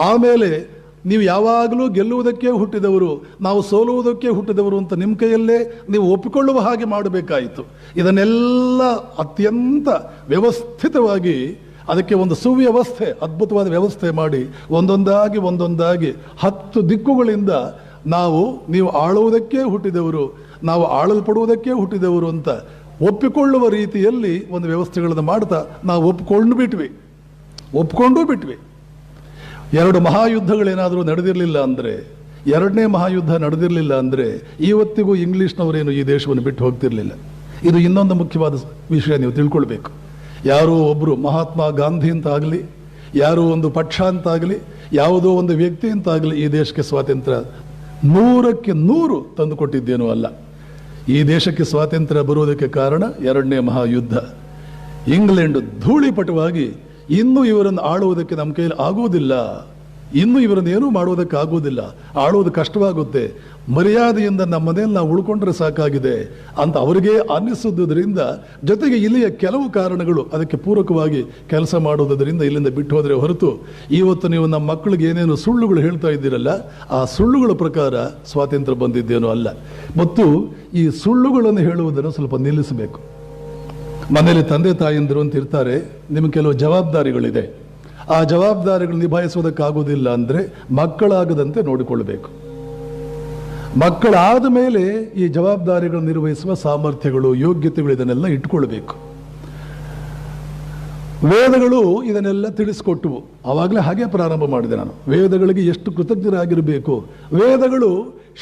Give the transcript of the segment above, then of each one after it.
ಆಮೇಲೆ ನೀವು ಯಾವಾಗಲೂ ಗೆಲ್ಲುವುದಕ್ಕೆ ಹುಟ್ಟಿದವರು, ನಾವು ಸೋಲುವುದಕ್ಕೆ ಹುಟ್ಟಿದವರು ಅಂತ ನಿಮ್ಮ ಕೈಯಲ್ಲೇ ನೀವು ಒಪ್ಪಿಕೊಳ್ಳುವ ಹಾಗೆ ಮಾಡಬೇಕಾಯಿತು. ಇದನ್ನೆಲ್ಲ ಅತ್ಯಂತ ವ್ಯವಸ್ಥಿತವಾಗಿ ಅದಕ್ಕೆ ಒಂದು ಸುವ್ಯವಸ್ಥೆ, ಅದ್ಭುತವಾದ ವ್ಯವಸ್ಥೆ ಮಾಡಿ ಒಂದೊಂದಾಗಿ 10 ದಿಕ್ಕುಗಳಿಂದ ನೀವು ಆಳುವುದಕ್ಕೆ ಹುಟ್ಟಿದವರು, ನಾವು ಆಳಲ್ಪಡುವುದಕ್ಕೆ ಹುಟ್ಟಿದವರು ಅಂತ ಒಪ್ಪಿಕೊಳ್ಳುವ ರೀತಿಯಲ್ಲಿ ಒಂದು ವ್ಯವಸ್ಥೆಗಳನ್ನು ಮಾಡ್ತಾ ನಾವು ಒಪ್ಪಿಕೊಂಡೂ ಬಿಟ್ವಿ. 2 ಮಹಾಯುದ್ಧಗಳೇನಾದರೂ ನಡೆದಿರಲಿಲ್ಲ ಅಂದರೆ, 2ನೇ ಮಹಾಯುದ್ಧ ನಡೆದಿರಲಿಲ್ಲ ಅಂದರೆ ಇವತ್ತಿಗೂ ಇಂಗ್ಲೀಷ್ನವರೇನು ಈ ದೇಶವನ್ನು ಬಿಟ್ಟು ಹೋಗ್ತಿರ್ಲಿಲ್ಲ. ಇದು ಇನ್ನೊಂದು ಮುಖ್ಯವಾದ ವಿಷಯ ನೀವು ತಿಳ್ಕೊಳ್ಬೇಕು. ಯಾರೋ ಒಬ್ಬರು ಮಹಾತ್ಮ ಗಾಂಧಿ ಅಂತಾಗಲಿ, ಯಾರೋ ಒಂದು ಪಕ್ಷ ಅಂತಾಗಲಿ, ಯಾವುದೋ ಒಂದು ವ್ಯಕ್ತಿ ಅಂತಾಗಲಿ ಈ ದೇಶಕ್ಕೆ ಸ್ವಾತಂತ್ರ್ಯ 100ಕ್ಕೆ 100 ತಂದುಕೊಟ್ಟಿದ್ದೇನೂ ಅಲ್ಲ. ಈ ದೇಶಕ್ಕೆ ಸ್ವಾತಂತ್ರ್ಯ ಬರುವುದಕ್ಕೆ ಕಾರಣ 2ನೇ ಮಹಾಯುದ್ಧ. ಇಂಗ್ಲೆಂಡ್ ಧೂಳಿಪಟವಾಗಿ ಇನ್ನೂ ಇವರನ್ನು ಆಳುವುದಕ್ಕೆ ನಮ್ಮ ಕೈಯಲ್ಲಿ ಆಗುವುದಿಲ್ಲ, ಇನ್ನೂ ಇವರನ್ನು ಏನೂ ಮಾಡುವುದಕ್ಕೆ ಆಗುವುದಿಲ್ಲ, ಆಳುವುದು ಕಷ್ಟವಾಗುತ್ತೆ, ಮರ್ಯಾದೆಯಿಂದ ನಮ್ಮ ಮನೆಯಲ್ಲಿ ನಾವು ಉಳ್ಕೊಂಡ್ರೆ ಸಾಕಾಗಿದೆ ಅಂತ ಅವರಿಗೆ ಅನ್ನಿಸುವುದರಿಂದ, ಜೊತೆಗೆ ಇಲ್ಲಿಯ ಕೆಲವು ಕಾರಣಗಳು ಅದಕ್ಕೆ ಪೂರಕವಾಗಿ ಕೆಲಸ ಮಾಡುವುದರಿಂದ ಇಲ್ಲಿಂದ ಬಿಟ್ಟು ಹೋದರೆ ಹೊರತು, ಇವತ್ತು ನೀವು ನಮ್ಮ ಮಕ್ಕಳಿಗೆ ಏನೇನು ಸುಳ್ಳುಗಳು ಹೇಳ್ತಾ ಇದ್ದೀರಲ್ಲ, ಆ ಸುಳ್ಳುಗಳ ಪ್ರಕಾರ ಸ್ವಾತಂತ್ರ್ಯ ಬಂದಿದ್ದೇನೋ ಅಲ್ಲ. ಮತ್ತು ಈ ಸುಳ್ಳುಗಳನ್ನು ಹೇಳುವುದನ್ನು ಸ್ವಲ್ಪ ನಿಲ್ಲಿಸಬೇಕು. ಮನೆಯಲ್ಲಿ ತಂದೆ ತಾಯಂದಿರು ಅಂತ ಇರ್ತಾರೆ, ನಿಮಗೆ ಕೆಲವು ಜವಾಬ್ದಾರಿಗಳಿದೆ, ಆ ಜವಾಬ್ದಾರಿಗಳು ನಿಭಾಯಿಸುವುದಕ್ಕಾಗುವುದಿಲ್ಲ ಅಂದರೆ ಮಕ್ಕಳಾಗದಂತೆ ನೋಡಿಕೊಳ್ಳಬೇಕು. ಮಕ್ಕಳಾದ ಮೇಲೆ ಈ ಜವಾಬ್ದಾರಿಗಳನ್ನು ನಿರ್ವಹಿಸುವ ಸಾಮರ್ಥ್ಯಗಳು, ಯೋಗ್ಯತೆಗಳು ಇದನ್ನೆಲ್ಲ ಇಟ್ಕೊಳ್ಬೇಕು. ವೇದಗಳು ಇದನ್ನೆಲ್ಲ ತಿಳಿಸ್ಕೊಟ್ಟವು. ಆವಾಗಲೇ ಹಾಗೆ ಪ್ರಾರಂಭ ಮಾಡಿದೆ ನಾನು. ವೇದಗಳಿಗೆ ಎಷ್ಟು ಕೃತಜ್ಞರಾಗಿರಬೇಕು. ವೇದಗಳು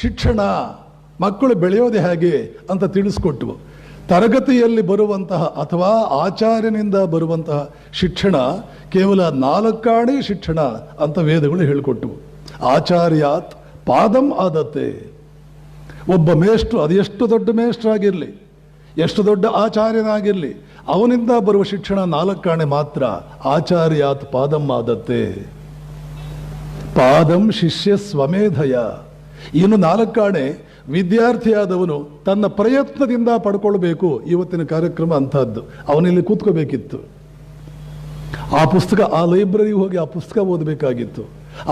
ಶಿಕ್ಷಣ, ಮಕ್ಕಳು ಬೆಳೆಯೋದೇ ಹೇಗೆ ಅಂತ ತಿಳಿಸ್ಕೊಟ್ಟವು. ತರಗತಿಯಲ್ಲಿ ಬರುವಂತಹ ಅಥವಾ ಆಚಾರ್ಯನಿಂದ ಬರುವಂತಹ ಶಿಕ್ಷಣ ಕೇವಲ 4 ಆಣೆ ಶಿಕ್ಷಣ ಅಂತ ವೇದಗಳು ಹೇಳಿಕೊಟ್ಟವು. ಆಚಾರ್ಯಾತ್ ಪಾದಂ ಆದತ್ತೆ. ಒಬ್ಬ ಮೇಷ್ಟ್ರು, ಅದು ಎಷ್ಟು ದೊಡ್ಡ ಮೇಷ್ಟ್ರಾಗಿರಲಿ, ಎಷ್ಟು ದೊಡ್ಡ ಆಚಾರ್ಯನಾಗಿರಲಿ, ಅವನಿಂದ ಬರುವ ಶಿಕ್ಷಣ 4 ಆಣೆ ಮಾತ್ರ. ಆಚಾರ್ಯಾತ್ ಪಾದಂ ಆದತ್ತೆ. ಪಾದಂ ಶಿಷ್ಯ ಸ್ವಮೇಧಯ. ಇನ್ನು 4 ಆಣೆ ವಿದ್ಯಾರ್ಥಿಯಾದವನು ತನ್ನ ಪ್ರಯತ್ನದಿಂದ ಪಡ್ಕೊಳ್ಬೇಕು. ಇವತ್ತಿನ ಕಾರ್ಯಕ್ರಮ ಅಂತಹದ್ದು. ಅವನಲ್ಲಿ ಕೂತ್ಕೋಬೇಕಿತ್ತು, ಆ ಪುಸ್ತಕ, ಆ ಲೈಬ್ರರಿಗೆ ಹೋಗಿ ಆ ಪುಸ್ತಕ ಓದಬೇಕಾಗಿತ್ತು,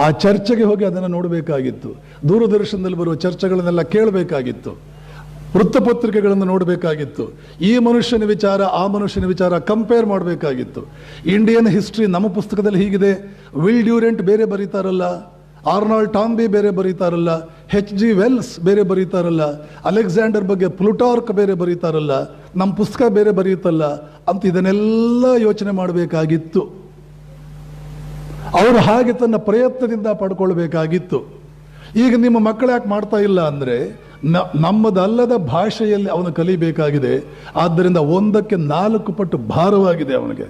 ಆ ಚರ್ಚೆಗೆ ಹೋಗಿ ಅದನ್ನು ನೋಡಬೇಕಾಗಿತ್ತು, ದೂರದರ್ಶನದಲ್ಲಿ ಬರುವ ಚರ್ಚೆಗಳನ್ನೆಲ್ಲ ಕೇಳಬೇಕಾಗಿತ್ತು, ವೃತ್ತಪತ್ರಿಕೆಗಳನ್ನು ನೋಡಬೇಕಾಗಿತ್ತು, ಈ ಮನುಷ್ಯನ ವಿಚಾರ ಆ ಮನುಷ್ಯನ ವಿಚಾರ ಕಂಪೇರ್ ಮಾಡಬೇಕಾಗಿತ್ತು. ಇಂಡಿಯನ್ ಹಿಸ್ಟ್ರಿ ನಮ್ಮ ಪುಸ್ತಕದಲ್ಲಿ ಹೀಗಿದೆ, ವಿಲ್ ಡ್ಯೂರೆಂಟ್ ಬೇರೆ ಬರೀತಾರಲ್ಲ, ಆರ್ನಾಲ್ಡ್ ಟಾಂಬಿ ಬೇರೆ ಬರೀತಾರಲ್ಲ, H.G. ವೆಲ್ಸ್ ಬೇರೆ ಬರೀತಾರಲ್ಲ, ಅಲೆಕ್ಸಾಂಡರ್ ಬಗ್ಗೆ ಪ್ಲುಟಾರ್ಕ್ ಬೇರೆ ಬರೀತಾರಲ್ಲ, ನಮ್ಮ ಪುಸ್ತಕ ಬೇರೆ ಬರೆಯುತ್ತಲ್ಲ ಅಂತ ಇದನ್ನೆಲ್ಲ ಯೋಚನೆ ಮಾಡಬೇಕಾಗಿತ್ತು. ಅವರು ಹಾಗೆ ತನ್ನ ಪ್ರಯತ್ನದಿಂದ ಪಡ್ಕೊಳ್ಬೇಕಾಗಿತ್ತು. ಈಗ ನಿಮ್ಮ ಮಕ್ಕಳು ಯಾಕೆ ಮಾಡ್ತಾ ಇಲ್ಲ ಅಂದರೆ, ನಮ್ಮದಲ್ಲದ ಭಾಷೆಯಲ್ಲಿ ಅವನು ಕಲಿಬೇಕಾಗಿದೆ. ಆದ್ದರಿಂದ 1ಕ್ಕೆ 4 ಪಟ್ಟು ಭಾರವಾಗಿದೆ ಅವನಿಗೆ.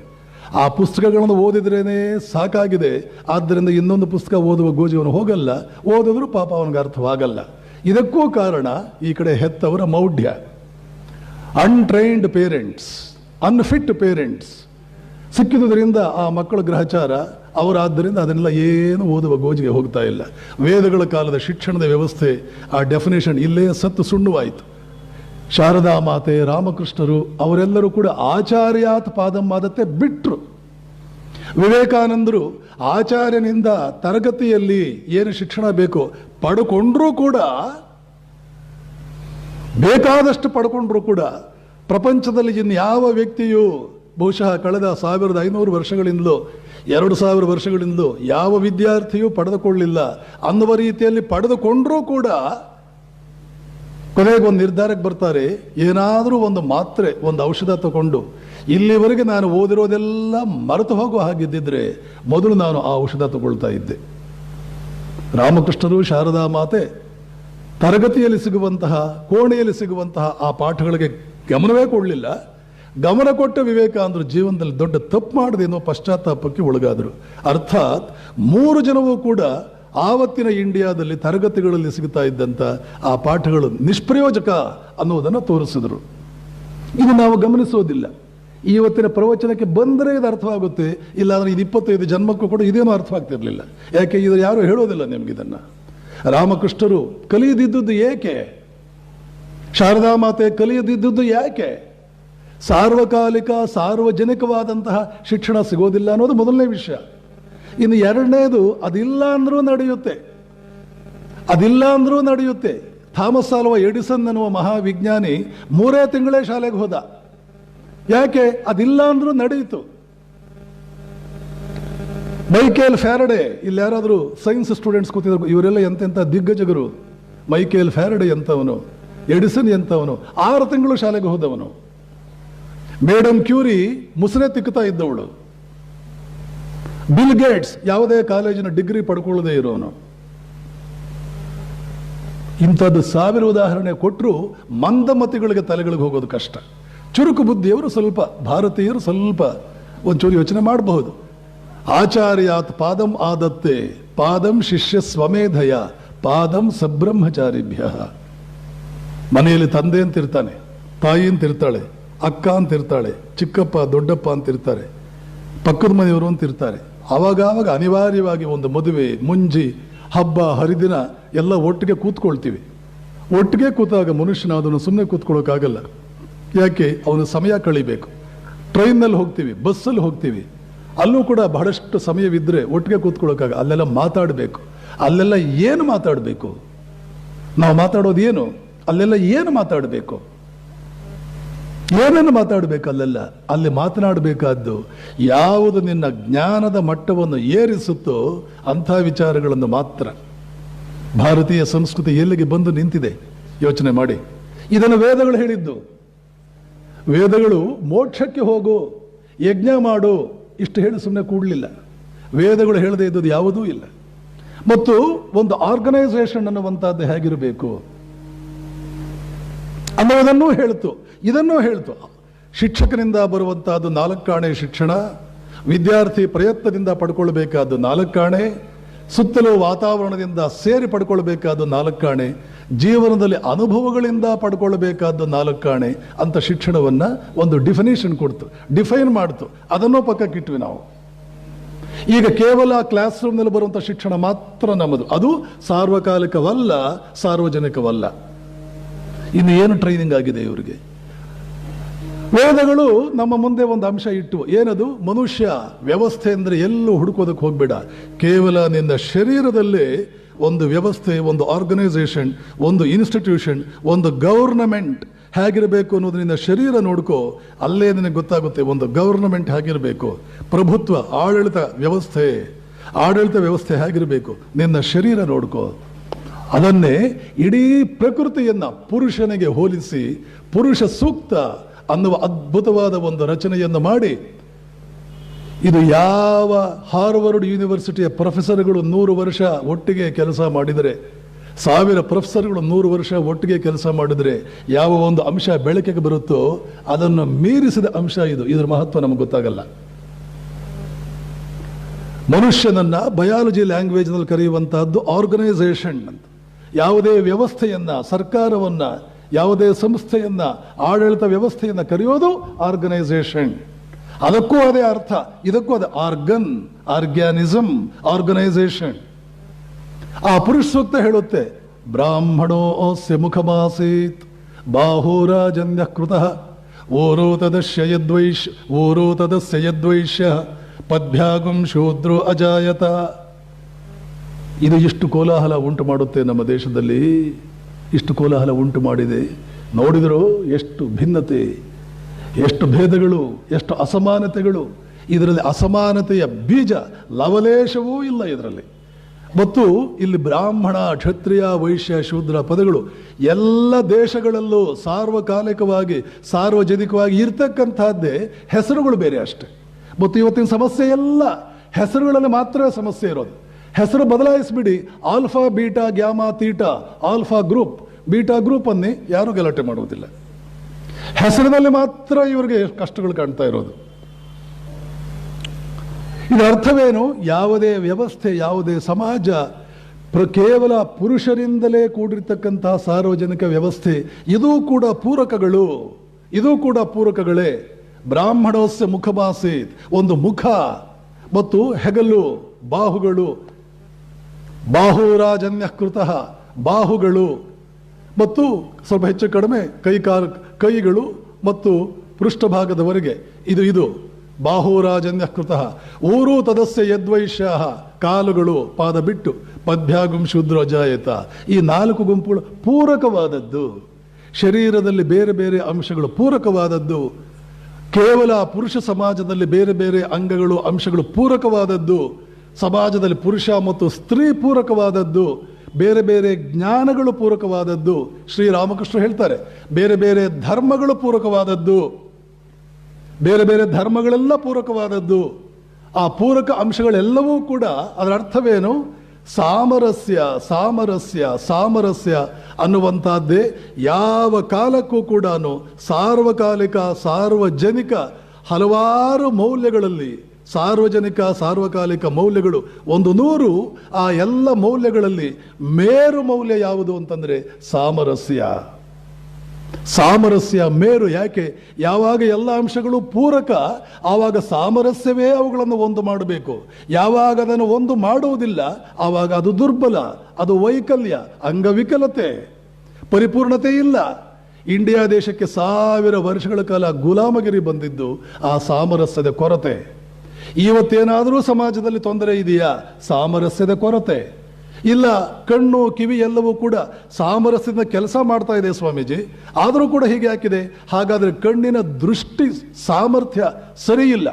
ಆ ಪುಸ್ತಕಗಳನ್ನು ಓದಿದ್ರೇನೆ ಸಾಕಾಗಿದೆ. ಆದ್ದರಿಂದ ಇನ್ನೊಂದು ಪುಸ್ತಕ ಓದುವ ಗೋಜಿ ಅವನು ಹೋಗಲ್ಲ, ಓದಿದ್ರು ಪಾಪ ಅವನಿಗೆ ಅರ್ಥವಾಗಲ್ಲ. ಇದಕ್ಕೂ ಕಾರಣ ಈ ಕಡೆ ಹೆತ್ತವರ ಮೌಢ್ಯ. ಅನ್ಟ್ರೈನ್ಡ್ ಪೇರೆಂಟ್ಸ್, ಅನ್ಫಿಟ್ ಪೇರೆಂಟ್ಸ್ ಸಿಕ್ಕಿದುದರಿಂದ ಆ ಮಕ್ಕಳ ಗ್ರಹಚಾರ ಅವರಾದ್ದರಿಂದ ಅದನ್ನೆಲ್ಲ ಏನು ಓದುವ ಗೋಜಿಗೆ ಹೋಗ್ತಾ ಇಲ್ಲ. ವೇದಗಳ ಕಾಲದ ಶಿಕ್ಷಣದ ವ್ಯವಸ್ಥೆ, ಆ ಡೆಫಿನೇಷನ್ ಇಲ್ಲೇ ಸತ್ತು ಸುಣ್ಣವಾಯಿತು. ಶಾರದಾ ಮಾತೆ, ರಾಮಕೃಷ್ಣರು ಅವರೆಲ್ಲರೂ ಕೂಡ ಆಚಾರ್ಯಾತ್ ಪಾದಮಾದತ್ತೆ ಬಿಟ್ರು. ವಿವೇಕಾನಂದರು ಆಚಾರ್ಯನಿಂದ ತರಗತಿಯಲ್ಲಿ ಏನು ಶಿಕ್ಷಣ ಬೇಕೋ ಪಡ್ಕೊಂಡ್ರೂ ಕೂಡ, ಬೇಕಾದಷ್ಟು ಪಡ್ಕೊಂಡ್ರೂ ಕೂಡ, ಪ್ರಪಂಚದಲ್ಲಿ ಇನ್ಯಾವ ವ್ಯಕ್ತಿಯು ಬಹುಶಃ ಕಳೆದ 1500 ವರ್ಷಗಳಿಂದಲೂ 2000 ವರ್ಷಗಳಿಂದಲೂ ಯಾವ ವಿದ್ಯಾರ್ಥಿಯೂ ಪಡೆದುಕೊಳ್ಳಿಲ್ಲ ಅನ್ನುವ ರೀತಿಯಲ್ಲಿ ಪಡೆದುಕೊಂಡ್ರೂ ಕೂಡ ಕೊನೆಗೆ ಒಂದು ನಿರ್ಧಾರಕ್ಕೆ ಬರ್ತಾರೆ, ಏನಾದರೂ ಒಂದು ಮಾತ್ರೆ, ಒಂದು ಔಷಧ ತಗೊಂಡು ಇಲ್ಲಿವರೆಗೆ ನಾನು ಓದಿರೋದೆಲ್ಲ ಮರೆತು ಹೋಗುವ ಹಾಗಿದ್ದಿದ್ರೆ ಮೊದಲು ನಾನು ಆ ಔಷಧ ತಗೊಳ್ತಾ ಇದ್ದೆ. ರಾಮಕೃಷ್ಣರು, ಶಾರದಾ ಮಾತೆ ತರಗತಿಯಲ್ಲಿ ಸಿಗುವಂತಹ, ಕೋಣೆಯಲ್ಲಿ ಸಿಗುವಂತಹ ಆ ಪಾಠಗಳಿಗೆ ಗಮನವೇ ಕೊಡಲಿಲ್ಲ. ಗಮನ ಕೊಟ್ಟ ವಿವೇಕಾನಂದರು ಜೀವನದಲ್ಲಿ ದೊಡ್ಡ ತಪ್ಪು ಮಾಡದೆ ಅನ್ನೋ ಪಶ್ಚಾತ್ತಾಪಕ್ಕೆ ಒಳಗಾದರು. ಅರ್ಥಾತ್ 3 ಜನವೂ ಕೂಡ ಆವತ್ತಿನ ಇಂಡಿಯಾದಲ್ಲಿ ತರಗತಿಗಳಲ್ಲಿ ಸಿಗ್ತಾ ಇದ್ದಂಥ ಆ ಪಾಠಗಳು ನಿಷ್ಪ್ರಯೋಜಕ ಅನ್ನೋದನ್ನು ತೋರಿಸಿದರು. ಇದು ನಾವು ಗಮನಿಸೋದಿಲ್ಲ. ಇವತ್ತಿನ ಪ್ರವಚನಕ್ಕೆ ಬಂದರೆ ಇದು ಅರ್ಥವಾಗುತ್ತೆ, ಇಲ್ಲಾಂದರೆ ಇದು 25 ಜನ್ಮಕ್ಕೂ ಕೂಡ ಇದೇನೂ ಅರ್ಥವಾಗ್ತಿರ್ಲಿಲ್ಲ. ಯಾಕೆ ಇದು ಯಾರು ಹೇಳೋದಿಲ್ಲ ನಿಮಗಿದನ್ನು. ರಾಮಕೃಷ್ಣರು ಕಲಿಯದಿದ್ದುದು ಏಕೆ? ಶಾರದಾ ಮಾತೆ ಕಲಿಯದಿದ್ದುದು ಯಾಕೆ? ಸಾರ್ವಕಾಲಿಕ ಸಾರ್ವಜನಿಕವಾದಂತಹ ಶಿಕ್ಷಣ ಸಿಗೋದಿಲ್ಲ ಅನ್ನೋದು ಮೊದಲನೇ ವಿಷಯ. ಇನ್ನು ಎರಡನೇದು, ಅದಿಲ್ಲ ಅಂದ್ರೂ ನಡೆಯುತ್ತೆ, ಅದಿಲ್ಲ ಅಂದ್ರೂ ನಡೆಯುತ್ತೆ. ಥಾಮಸ್ ಆಲ್ವಾ ಎಡಿಸನ್ ಅನ್ನುವ ಮಹಾವಿಜ್ಞಾನಿ 3 ತಿಂಗಳೇ ಶಾಲೆಗೆ ಹೋದ. ಯಾಕೆ? ಅದಿಲ್ಲ ಅಂದ್ರೂ ನಡೆಯಿತು. ಮೈಕೇಲ್ ಫ್ಯಾರಡೆ, ಇಲ್ಲಿ ಯಾರಾದರೂ ಸೈನ್ಸ್ ಸ್ಟೂಡೆಂಟ್ಸ್ ಕೂತಿದ್ರು, ಇವರೆಲ್ಲ ಎಂತೆಂಥ ದಿಗ್ಗಜಗರು. ಮೈಕೇಲ್ ಫ್ಯಾರಡೆ ಎಂಥವನು, ಎಡಿಸನ್ ಎಂಥವನು, 6 ತಿಂಗಳು ಶಾಲೆಗೆ ಹೋದವನು. ಮೇಡಮ್ ಕ್ಯೂರಿ ಮುಸುರೆ ತಿಕ್ಕುತ್ತಾ ಇದ್ದವಳು. ಬಿಲ್ ಗೇಟ್ಸ್ ಯಾವುದೇ ಕಾಲೇಜಿನ ಡಿಗ್ರಿ ಪಡ್ಕೊಳ್ಳದೆ ಇರೋನು. ಇಂಥದ್ದು 1000 ಉದಾಹರಣೆ ಕೊಟ್ಟರು ಮಂದಮತಿಗಳಿಗೆ ತಲೆಗಳಿಗೆ ಹೋಗೋದು ಕಷ್ಟ. ಚುರುಕು ಬುದ್ಧಿಯವರು ಸ್ವಲ್ಪ, ಭಾರತೀಯರು ಸ್ವಲ್ಪ ಒಂಚೂರು ಯೋಚನೆ ಮಾಡಬಹುದು. ಆಚಾರ್ಯಾತ್ ಪಾದಂ ಆದತ್ತೆ ಪಾದಂ ಶಿಷ್ಯ ಸ್ವಮೇಧಯ ಪಾದಂ ಸಬ್ರಹ್ಮಚಾರಿಭ್ಯ. ಮನೆಯಲ್ಲಿ ತಂದೆ ಅಂತಿರ್ತಾನೆ, ತಾಯಿ ಅಂತಿರ್ತಾಳೆ, ಅಕ್ಕ ಅಂತಿರ್ತಾಳೆ, ಚಿಕ್ಕಪ್ಪ ದೊಡ್ಡಪ್ಪ ಅಂತಿರ್ತಾರೆ, ಪಕ್ಕದ ಮನೆಯವರು ಅಂತಿರ್ತಾರೆ. ಆವಾಗ ಅನಿವಾರ್ಯವಾಗಿ ಒಂದು ಮದುವೆ, ಮುಂಜಿ, ಹಬ್ಬ ಹರಿದಿನ ಎಲ್ಲ ಒಟ್ಟಿಗೆ ಕೂತ್ಕೊಳ್ತೀವಿ. ಒಟ್ಟಿಗೆ ಕೂತಾಗ ಮನುಷ್ಯನ ಅದನ್ನು ಸುಮ್ಮನೆ ಕೂತ್ಕೊಳ್ಳೋಕ್ಕಾಗಲ್ಲ. ಯಾಕೆ? ಅವನು ಸಮಯ ಕಳಿಬೇಕು. ಟ್ರೈನ್ನಲ್ಲಿ ಹೋಗ್ತೀವಿ, ಬಸ್ಸಲ್ಲಿ ಹೋಗ್ತೀವಿ, ಅಲ್ಲೂ ಕೂಡ ಬಹಳಷ್ಟು ಸಮಯವಿದ್ದರೆ ಒಟ್ಟಿಗೆ ಕೂತ್ಕೊಳ್ಳೋಕ್ಕಾಗ. ಅಲ್ಲೆಲ್ಲ ಮಾತಾಡಬೇಕು. ಅಲ್ಲೆಲ್ಲ ಏನು ಮಾತಾಡಬೇಕು? ನಾವು ಮಾತಾಡೋದು ಏನು? ಅಲ್ಲೆಲ್ಲ ಏನು ಮಾತಾಡಬೇಕು? ಏನನ್ನು ಮಾತಾಡಬೇಕು? ಅಲ್ಲೆಲ್ಲ ಅಲ್ಲಿ ಮಾತನಾಡಬೇಕಾದ್ದು ಯಾವುದು ನಿನ್ನ ಜ್ಞಾನದ ಮಟ್ಟವನ್ನು ಏರಿಸುತ್ತೋ ಅಂಥ ವಿಚಾರಗಳನ್ನು ಮಾತ್ರ. ಭಾರತೀಯ ಸಂಸ್ಕೃತಿ ಎಲ್ಲಿಗೆ ಬಂದು ನಿಂತಿದೆ ಯೋಚನೆ ಮಾಡಿ. ಇದನ್ನು ವೇದಗಳು ಹೇಳಿದ್ದು. ವೇದಗಳು ಮೋಕ್ಷಕ್ಕೆ ಹೋಗು, ಯಜ್ಞ ಮಾಡು, ಇಷ್ಟು ಹೇಳಿ ಸುಮ್ಮನೆ ಕೂಡಲಿಲ್ಲ. ವೇದಗಳು ಹೇಳದೇ ಇದ್ದದ್ದು ಯಾವುದೂ ಇಲ್ಲ. ಮತ್ತು ಒಂದು ಆರ್ಗನೈಸೇಷನ್ ಅನ್ನುವಂಥದ್ದು ಹೇಗಿರಬೇಕು ಅನ್ನೋದನ್ನೂ ಹೇಳ್ತು, ಇದನ್ನೂ ಹೇಳ್ತು. ಶಿಕ್ಷಕನಿಂದ ಬರುವಂತಹದ್ದು 4 ಆಣೆ ಶಿಕ್ಷಣ, ವಿದ್ಯಾರ್ಥಿ ಪ್ರಯತ್ನದಿಂದ ಪಡ್ಕೊಳ್ಬೇಕಾದ್ದು 4 ಆಣೆ, ಸುತ್ತಲೂ ವಾತಾವರಣದಿಂದ ಸೇರಿ ಪಡ್ಕೊಳ್ಬೇಕಾದ್ದು 4 ಆಣೆ, ಜೀವನದಲ್ಲಿ ಅನುಭವಗಳಿಂದ ಪಡ್ಕೊಳ್ಬೇಕಾದ್ದು 4 ಆಣೆ ಅಂತ ಶಿಕ್ಷಣವನ್ನ ಒಂದು ಡಿಫಿನೇಷನ್ ಕೊಡ್ತು, ಡಿಫೈನ್ ಮಾಡ್ತು. ಅದನ್ನೂ ಪಕ್ಕಕ್ಕಿಟ್ವಿ ನಾವು. ಈಗ ಕೇವಲ ಕ್ಲಾಸ್ ರೂಮ್ನಲ್ಲಿ ಬರುವಂಥ ಶಿಕ್ಷಣ ಮಾತ್ರ ನಮ್ಮದು. ಅದು ಸಾರ್ವಕಾಲಿಕವಲ್ಲ, ಸಾರ್ವಜನಿಕವಲ್ಲ. ಇನ್ನು ಏನು ಟ್ರೈನಿಂಗ್ ಆಗಿದೆ ಇವರಿಗೆ? ವೇದಗಳು ನಮ್ಮ ಮುಂದೆ ಒಂದು ಅಂಶ ಇಟ್ಟು, ಏನದು? ಮನುಷ್ಯ ವ್ಯವಸ್ಥೆ ಅಂದರೆ ಎಲ್ಲೂ ಹುಡುಕೋದಕ್ಕೆ ಹೋಗ್ಬೇಡ. ಕೇವಲ ನಿನ್ನ ಶರೀರದಲ್ಲೇ ಒಂದು ವ್ಯವಸ್ಥೆ, ಒಂದು ಆರ್ಗನೈಸೇಷನ್, ಒಂದು ಇನ್ಸ್ಟಿಟ್ಯೂಷನ್, ಒಂದು ಗವರ್ನಮೆಂಟ್ ಹೇಗಿರಬೇಕು ಅನ್ನೋದು ನಿನ್ನ ಶರೀರ ನೋಡ್ಕೋ. ಅಲ್ಲೇ ನಿನಗೆ ಗೊತ್ತಾಗುತ್ತೆ ಒಂದು ಗವರ್ನಮೆಂಟ್ ಹೇಗಿರಬೇಕು, ಪ್ರಭುತ್ವ, ಆಡಳಿತ ವ್ಯವಸ್ಥೆ ಹೇಗಿರಬೇಕು. ನಿನ್ನ ಶರೀರ ನೋಡ್ಕೋ. ಅದನ್ನೇ ಇಡೀ ಪ್ರಕೃತಿಯನ್ನ ಪುರುಷನಿಗೆ ಹೋಲಿಸಿ ಪುರುಷ ಸೂಕ್ತ ಅನ್ನುವ ಅದ್ಭುತವಾದ ಒಂದು ರಚನೆಯನ್ನು ಮಾಡಿ, ಇದು ಯಾವ ಹಾರ್ವರ್ಡ್ ಯೂನಿವರ್ಸಿಟಿಯ ಪ್ರೊಫೆಸರ್ಗಳು 100 ವರ್ಷ ಒಟ್ಟಿಗೆ ಕೆಲಸ ಮಾಡಿದರೆ, 1000 ಪ್ರೊಫೆಸರ್ಗಳು 100 ವರ್ಷ ಒಟ್ಟಿಗೆ ಕೆಲಸ ಮಾಡಿದರೆ ಯಾವ ಒಂದು ಅಂಶ ಬೆಳಕಿಗೆ ಬರುತ್ತೋ ಅದನ್ನು ಮೀರಿಸಿದ ಅಂಶ ಇದು. ಇದರ ಮಹತ್ವ ನಮಗೆ ಗೊತ್ತಾಗಲ್ಲ. ಮನುಷ್ಯನನ್ನ ಬಯಾಲಜಿ ಲ್ಯಾಂಗ್ವೇಜ್ನಲ್ಲಿ ಕರೆಯುವಂತಹದ್ದು ಆರ್ಗನೈಸೇಷನ್ ಅಂತ. ಯಾವುದೇ ವ್ಯವಸ್ಥೆಯನ್ನ, ಸರ್ಕಾರವನ್ನ, ಯಾವುದೇ ಸಂಸ್ಥೆಯನ್ನ, ಆಡಳಿತ ವ್ಯವಸ್ಥೆಯನ್ನ ಕರೆಯೋದು ಆರ್ಗನೈಸೇಷನ್. ಅದಕ್ಕೂ ಅದೇ ಅರ್ಥ, ಇದಕ್ಕೂ ಅದೇ ಆರ್ಗ್ಯಾನಿಸಮ್, ಆರ್ಗನೈಸೇಷನ್. ಆ ಪುರುಷ ಸೂಕ್ತ ಹೇಳುತ್ತೆ, ಬ್ರಾಹ್ಮಣೋ ಅಸ್ಯ ಮುಖಮಾಸೀತ್ ಬಾಹುರಾಜನ್ಯ ಕೃತಃ ಓರೋ ತದಸ್ಯ ಯದ್ವೈಶ್ಯ ಪದ್ಭ್ಯಾಗಂ ಶೂದ್ರೋ ಅಜಾಯತ. ಇದು ಇಷ್ಟು ಕೋಲಾಹಲ ಉಂಟು ಮಾಡುತ್ತೆ ನಮ್ಮ ದೇಶದಲ್ಲಿ, ಇಷ್ಟು ಕೋಲಾಹಲ ಉಂಟು ಮಾಡಿದೆ. ನೋಡಿದರೂ ಎಷ್ಟು ಭಿನ್ನತೆ, ಎಷ್ಟು ಭೇದಗಳು, ಎಷ್ಟು ಅಸಮಾನತೆಗಳು. ಇದರಲ್ಲಿ ಅಸಮಾನತೆಯ ಬೀಜ ಲವಲೇಶವೂ ಇಲ್ಲ ಇದರಲ್ಲಿ. ಮತ್ತು ಇಲ್ಲಿ ಬ್ರಾಹ್ಮಣ, ಕ್ಷತ್ರಿಯ, ವೈಶ್ಯ, ಶೂದ್ರ ಪದಗಳು ಎಲ್ಲ ದೇಶಗಳಲ್ಲೂ ಸಾರ್ವಕಾಲಿಕವಾಗಿ, ಸಾರ್ವಜನಿಕವಾಗಿ ಇರ್ತಕ್ಕಂಥದ್ದೇ, ಹೆಸರುಗಳು ಬೇರೆ ಅಷ್ಟೆ. ಮತ್ತು ಇವತ್ತಿನ ಸಮಸ್ಯೆ ಎಲ್ಲ ಹೆಸರುಗಳಲ್ಲಿ ಮಾತ್ರ ಸಮಸ್ಯೆ ಇರೋದು. ಹೆಸರು ಬದಲಾಯಿಸ್ಬಿಡಿ, alpha, beta, gamma, theta, alpha group, beta group ಅನ್ನಿ ಯಾರೂ ಗಲಾಟೆ ಮಾಡುವುದಿಲ್ಲ. ಹೆಸರಿನಲ್ಲಿ ಮಾತ್ರ ಇವರಿಗೆ ಕಷ್ಟಗಳು ಕಾಣ್ತಾ ಇರೋದು. ಇದರ ಅರ್ಥವೇನು? ಯಾವುದೇ ವ್ಯವಸ್ಥೆ, ಯಾವುದೇ ಸಮಾಜ ಕೇವಲ ಪುರುಷರಿಂದಲೇ ಕೂಡಿರ್ತಕ್ಕಂತಹ ಸಾರ್ವಜನಿಕ ವ್ಯವಸ್ಥೆ, ಇದೂ ಕೂಡ ಪೂರಕಗಳು, ಇದೂ ಕೂಡ ಪೂರಕಗಳೇ. ಬ್ರಾಹ್ಮಣೋಸ್ಯ ಮುಖಮಾಸೀತ್, ಒಂದು ಮುಖ ಮತ್ತು ಹೆಗಲು, ಬಾಹುಗಳು, ಬಾಹುರಾಜನ್ಯ ಕೃತಃ, ಬಾಹುಗಳು ಮತ್ತು ಸ್ವಲ್ಪ ಹೆಚ್ಚು ಕಡಿಮೆ ಕೈಗಳು ಮತ್ತು ಪೃಷ್ಠಭಾಗದವರೆಗೆ ಇದು ಬಾಹುರಾಜನ್ಯ ಕೃತಃ ಊರು ತದಸ್ಯ ಯದ್ವೈಶ್ಯ ಕಾಲುಗಳು ಪಾದ ಬಿಟ್ಟು ಪದ್ಭ್ಯಾಗುಂ ಶೂದ್ರೋ ಜಾಯತ. ಈ 4 ಗುಂಪುಗಳು ಪೂರಕವಾದದ್ದು. ಶರೀರದಲ್ಲಿ ಬೇರೆ ಬೇರೆ ಅಂಶಗಳು ಪೂರಕವಾದದ್ದು. ಕೇವಲ ಪುರುಷ ಸಮಾಜದಲ್ಲಿ ಬೇರೆ ಬೇರೆ ಅಂಗಗಳು ಅಂಶಗಳು ಪೂರಕವಾದದ್ದು. ಸಮಾಜದಲ್ಲಿ ಪುರುಷ ಮತ್ತು ಸ್ತ್ರೀ ಪೂರಕವಾದದ್ದು. ಬೇರೆ ಬೇರೆ ಜ್ಞಾನಗಳು ಪೂರಕವಾದದ್ದು. ಶ್ರೀರಾಮಕೃಷ್ಣ ಹೇಳ್ತಾರೆ ಬೇರೆ ಬೇರೆ ಧರ್ಮಗಳು ಪೂರಕವಾದದ್ದು. ಬೇರೆ ಬೇರೆ ಧರ್ಮಗಳೆಲ್ಲ ಪೂರಕವಾದದ್ದು. ಆ ಪೂರಕ ಅಂಶಗಳೆಲ್ಲವೂ ಕೂಡ ಅದರ ಅರ್ಥವೇನು? ಸಾಮರಸ್ಯ ಸಾಮರಸ್ಯ ಸಾಮರಸ್ಯ ಅನ್ನುವಂಥದ್ದೇ ಯಾವ ಕಾಲಕ್ಕೂ ಕೂಡ ಸಾರ್ವಕಾಲಿಕ ಸಾರ್ವಜನಿಕ ಹಲವಾರು ಮೌಲ್ಯಗಳಲ್ಲಿ ಸಾರ್ವಜನಿಕ ಸಾರ್ವಕಾಲಿಕ ಮೌಲ್ಯಗಳು 100. ಆ ಎಲ್ಲ ಮೌಲ್ಯಗಳಲ್ಲಿ ಮೇರು ಮೌಲ್ಯ ಯಾವುದು ಅಂತಂದ್ರೆ ಸಾಮರಸ್ಯ. ಸಾಮರಸ್ಯ ಮೇರು. ಯಾಕೆ? ಯಾವಾಗ ಎಲ್ಲ ಅಂಶಗಳು ಪೂರಕ ಆವಾಗ ಸಾಮರಸ್ಯವೇ ಅವುಗಳನ್ನು ಒಂದು ಮಾಡಬೇಕು. ಯಾವಾಗ ಅದನ್ನು ಒಂದು ಮಾಡುವುದಿಲ್ಲ ಆವಾಗ ಅದು ದುರ್ಬಲ, ಅದು ವೈಕಲ್ಯ, ಅಂಗವಿಕಲತೆ, ಪರಿಪೂರ್ಣತೆ ಇಲ್ಲ. ಇಂಡಿಯಾ ದೇಶಕ್ಕೆ 1000 ವರ್ಷಗಳ ಕಾಲ ಗುಲಾಮಗಿರಿ ಬಂದಿದ್ದು ಆ ಸಾಮರಸ್ಯದ ಕೊರತೆ. ಇವತ್ತೇನಾದರೂ ಸಮಾಜದಲ್ಲಿ ತೊಂದರೆ ಇದೆಯಾ? ಸಾಮರಸ್ಯದ ಕೊರತೆ ಇಲ್ಲ. ಕಣ್ಣು ಕಿವಿ ಎಲ್ಲವೂ ಕೂಡ ಸಾಮರಸ್ಯದಿಂದ ಕೆಲಸ ಮಾಡ್ತಾ ಇದೆ ಸ್ವಾಮೀಜಿ, ಆದರೂ ಕೂಡ ಹೀಗೆ ಹಾಕಿದೆ. ಹಾಗಾದರೆ ಕಣ್ಣಿನ ದೃಷ್ಟಿ ಸಾಮರ್ಥ್ಯ ಸರಿಯಿಲ್ಲ,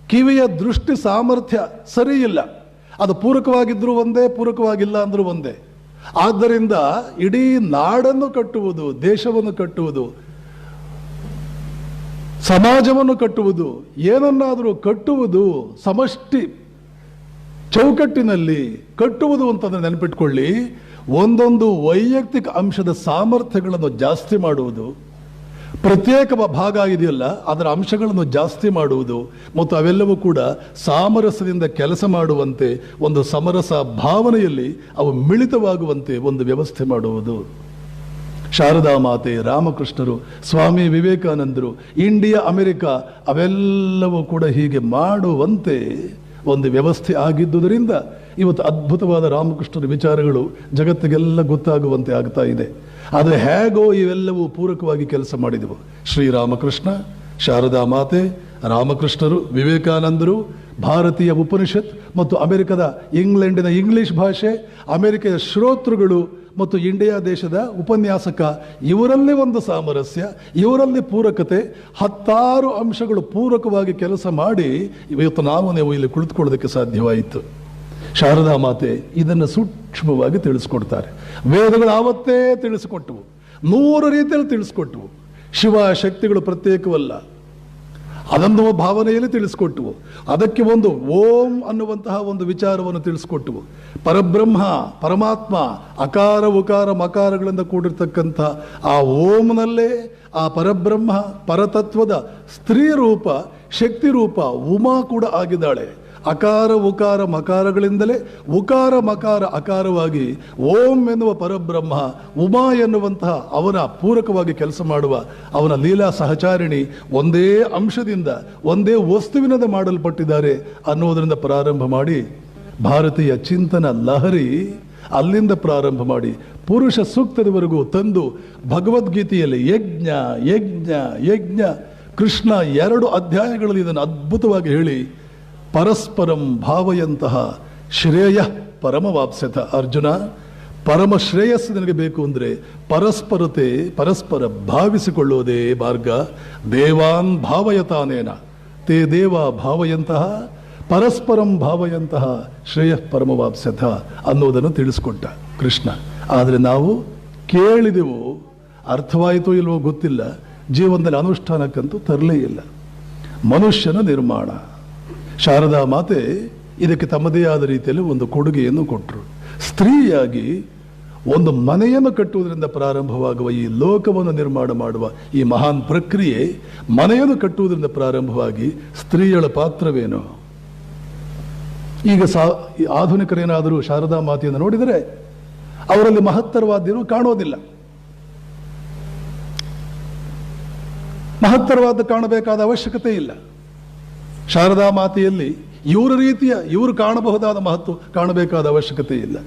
ಕಿವಿಯ ದೃಷ್ಟಿ ಸಾಮರ್ಥ್ಯ ಸರಿಯಿಲ್ಲ. ಅದು ಪೂರಕವಾಗಿದ್ದರೂ ಒಂದೇ, ಪೂರಕವಾಗಿಲ್ಲ ಅಂದರೂ ಒಂದೇ. ಆದ್ದರಿಂದ ಇಡೀ ನಾಡನ್ನು ಕಟ್ಟುವುದು, ದೇಶವನ್ನು ಕಟ್ಟುವುದು, ಸಮಾಜವನ್ನು ಕಟ್ಟುವುದು, ಏನನ್ನಾದರೂ ಕಟ್ಟುವುದು ಸಮಷ್ಟಿ ಚೌಕಟ್ಟಿನಲ್ಲಿ ಕಟ್ಟುವುದು ಅಂತಂದ್ರೆ ನೆನಪಿಟ್ಕೊಳ್ಳಿ, ಒಂದೊಂದು ವೈಯಕ್ತಿಕ ಅಂಶದ ಸಾಮರ್ಥ್ಯಗಳನ್ನು ಜಾಸ್ತಿ ಮಾಡುವುದು, ಪ್ರತ್ಯೇಕ ಭಾಗ ಇದೆಯಲ್ಲ ಅದರ ಅಂಶಗಳನ್ನು ಜಾಸ್ತಿ ಮಾಡುವುದು, ಮತ್ತು ಅವೆಲ್ಲವೂ ಕೂಡ ಸಾಮರಸ್ಯದಿಂದ ಕೆಲಸ ಮಾಡುವಂತೆ, ಒಂದು ಸಮರಸ ಭಾವನೆಯಲ್ಲಿ ಅವು ಮಿಳಿತವಾಗುವಂತೆ ಒಂದು ವ್ಯವಸ್ಥೆ ಮಾಡುವುದು. ಶಾರದಾ ಮಾತೆ, ರಾಮಕೃಷ್ಣರು, ಸ್ವಾಮಿ ವಿವೇಕಾನಂದರು, ಇಂಡಿಯಾ, ಅಮೆರಿಕ ಅವೆಲ್ಲವೂ ಕೂಡ ಹೀಗೆ ಮಾಡುವಂತೆ ಒಂದು ವ್ಯವಸ್ಥೆ ಆಗಿದ್ದುದರಿಂದ ಇವತ್ತು ಅದ್ಭುತವಾದ ರಾಮಕೃಷ್ಣರ ವಿಚಾರಗಳು ಜಗತ್ತಿಗೆಲ್ಲ ಗೊತ್ತಾಗುವಂತೆ ಆಗ್ತಾ ಇದೆ. ಆದರೆ ಹೇಗೋ ಇವೆಲ್ಲವೂ ಪೂರಕವಾಗಿ ಕೆಲಸ ಮಾಡಿದವು. ಶ್ರೀರಾಮಕೃಷ್ಣ, ಶಾರದಾ ಮಾತೆ, ರಾಮಕೃಷ್ಣರು, ವಿವೇಕಾನಂದರು, ಭಾರತೀಯ ಉಪನಿಷತ್ ಮತ್ತು ಅಮೆರಿಕದ ಇಂಗ್ಲೆಂಡಿನ ಇಂಗ್ಲಿಷ್ ಭಾಷೆ, ಅಮೆರಿಕೆಯ ಶ್ರೋತೃಗಳು ಮತ್ತು ಇಂಡಿಯಾ ದೇಶದ ಉಪನ್ಯಾಸಕ, ಇವರಲ್ಲಿ ಒಂದು ಸಾಮರಸ್ಯ, ಇವರಲ್ಲಿ ಪೂರಕತೆ, 10 ಅಂಶಗಳು ಪೂರಕವಾಗಿ ಕೆಲಸ ಮಾಡಿ ಇವತ್ತು ನೀವು ಇಲ್ಲಿ ಕುಳಿತುಕೊಳ್ಳೋದಕ್ಕೆ ಸಾಧ್ಯವಾಯಿತು. ಶಾರದಾ ಮಾತೆ ಇದನ್ನು ಸೂಕ್ಷ್ಮವಾಗಿ ತಿಳಿಸ್ಕೊಡ್ತಾರೆ. ವೇದಗಳು ಆವತ್ತೇ ತಿಳಿಸಿಕೊಟ್ಟವು, 100 ರೀತಿಯಲ್ಲಿ ತಿಳಿಸ್ಕೊಟ್ಟವು. ಶಿವ ಶಕ್ತಿಗಳು ಪ್ರತ್ಯೇಕವಲ್ಲ, ಅದನ್ನು ಭಾವನೆಯಲ್ಲಿ ತಿಳಿಸ್ಕೊಟ್ಟವು. ಅದಕ್ಕೆ ಒಂದು ಓಂ ಅನ್ನುವಂತಹ ಒಂದು ವಿಚಾರವನ್ನು ತಿಳಿಸ್ಕೊಟ್ಟವು. ಪರಬ್ರಹ್ಮ, ಪರಮಾತ್ಮ, ಅಕಾರ ಉಕಾರ ಮಕಾರಗಳಿಂದ ಕೂಡಿರ್ತಕ್ಕಂಥ ಆ ಓಂನಲ್ಲೇ ಆ ಪರಬ್ರಹ್ಮ ಪರತತ್ವದ ಸ್ತ್ರೀ ರೂಪ, ಶಕ್ತಿ ರೂಪ ಉಮಾ ಕೂಡ ಆಗಿದ್ದಾಳೆ. ಅಕಾರ ಉಕಾರ ಮಕಾರಗಳಿಂದಲೇ ಉಕಾರ ಮಕಾರ ಅಕಾರವಾಗಿ ಓಂ ಎನ್ನುವ ಪರಬ್ರಹ್ಮ, ಉಮಾ ಎನ್ನುವಂತಹ ಅವನ ಪೂರಕವಾಗಿ ಕೆಲಸ ಮಾಡುವ ಅವನ ಲೀಲಾ ಸಹಚಾರಿಣಿ ಒಂದೇ ಅಂಶದಿಂದ ಒಂದೇ ವಸ್ತುವಿನಿಂದ ಮಾಡಲ್ಪಟ್ಟಿದ್ದಾರೆ ಅನ್ನೋದರಿಂದ ಪ್ರಾರಂಭ ಮಾಡಿ ಭಾರತೀಯ ಚಿಂತನ ಲಹರಿ ಅಲ್ಲಿಂದ ಪ್ರಾರಂಭ ಮಾಡಿ ಪುರುಷ ಸೂಕ್ತದವರೆಗೂ ತಂದು ಭಗವದ್ಗೀತೆಯಲ್ಲಿ ಯಜ್ಞ ಯಜ್ಞ ಯಜ್ಞ ಕೃಷ್ಣ 2 ಅಧ್ಯಾಯಗಳಲ್ಲಿ ಇದನ್ನು ಅದ್ಭುತವಾಗಿ ಹೇಳಿ ಪರಸ್ಪರಂ ಭಾವಯಂತಹ ಶ್ರೇಯ ಪರಮವಾಪ್ಸ್ಯತ. ಅರ್ಜುನ, ಪರಮ ಶ್ರೇಯಸ್ಸು ನಿನಗೆ ಬೇಕು ಅಂದರೆ ಪರಸ್ಪರ ಭಾವಿಸಿಕೊಳ್ಳುವುದೇ ಮಾರ್ಗ. ದೇವಾನ್ ಭಾವಯತಾನೇನ ತೇ ದೇವ ಭಾವಯಂತಹ ಪರಸ್ಪರಂ ಭಾವಯಂತಹ ಶ್ರೇಯ ಪರಮವಾಪ್ಸ್ಯತ ಅನ್ನೋದನ್ನು ತಿಳಿಸ್ಕೊಟ್ಟ ಕೃಷ್ಣ. ಆದರೆ ನಾವು ಕೇಳಿದೆವು, ಅರ್ಥವಾಯಿತೋ ಇಲ್ವೋ ಗೊತ್ತಿಲ್ಲ, ಜೀವನದಲ್ಲಿ ಅನುಷ್ಠಾನಕ್ಕಂತೂ ತರಲೇ ಇಲ್ಲ. ಮನುಷ್ಯನ ನಿರ್ಮಾಣ. ಶಾರದಾ ಮಾತೆ ಇದಕ್ಕೆ ತಮ್ಮದೇ ಆದ ರೀತಿಯಲ್ಲಿ ಒಂದು ಕೊಡುಗೆಯನ್ನು ಕೊಟ್ಟರು. ಸ್ತ್ರೀಯಾಗಿ ಒಂದು ಮನೆಯನ್ನು ಕಟ್ಟುವುದರಿಂದ ಪ್ರಾರಂಭವಾಗುವ ಈ ಲೋಕವನ್ನು ನಿರ್ಮಾಣ ಮಾಡುವ ಈ ಮಹಾನ್ ಪ್ರಕ್ರಿಯೆ, ಮನೆಯನ್ನು ಕಟ್ಟುವುದರಿಂದ ಪ್ರಾರಂಭವಾಗಿ ಸ್ತ್ರೀಯಳ ಪಾತ್ರವೇನು? ಈಗ ಆಧುನಿಕರೇನಾದರೂ ಶಾರದಾ ಮಾತೆಯನ್ನು ನೋಡಿದರೆ ಅವರಲ್ಲಿ ಮಹತ್ತರವಾದ್ದೇನು ಕಾಣೋದಿಲ್ಲ. ಮಹತ್ತರವಾದ ಕಾಣಬೇಕಾದ ಅವಶ್ಯಕತೆ ಇಲ್ಲ. ಶಾರದಾ ಮಾತೆಯಲ್ಲಿ ಇವರು ಕಾಣಬಹುದಾದ ಮಹತ್ವ ಕಾಣಬೇಕಾದ ಅವಶ್ಯಕತೆ ಇಲ್ಲ.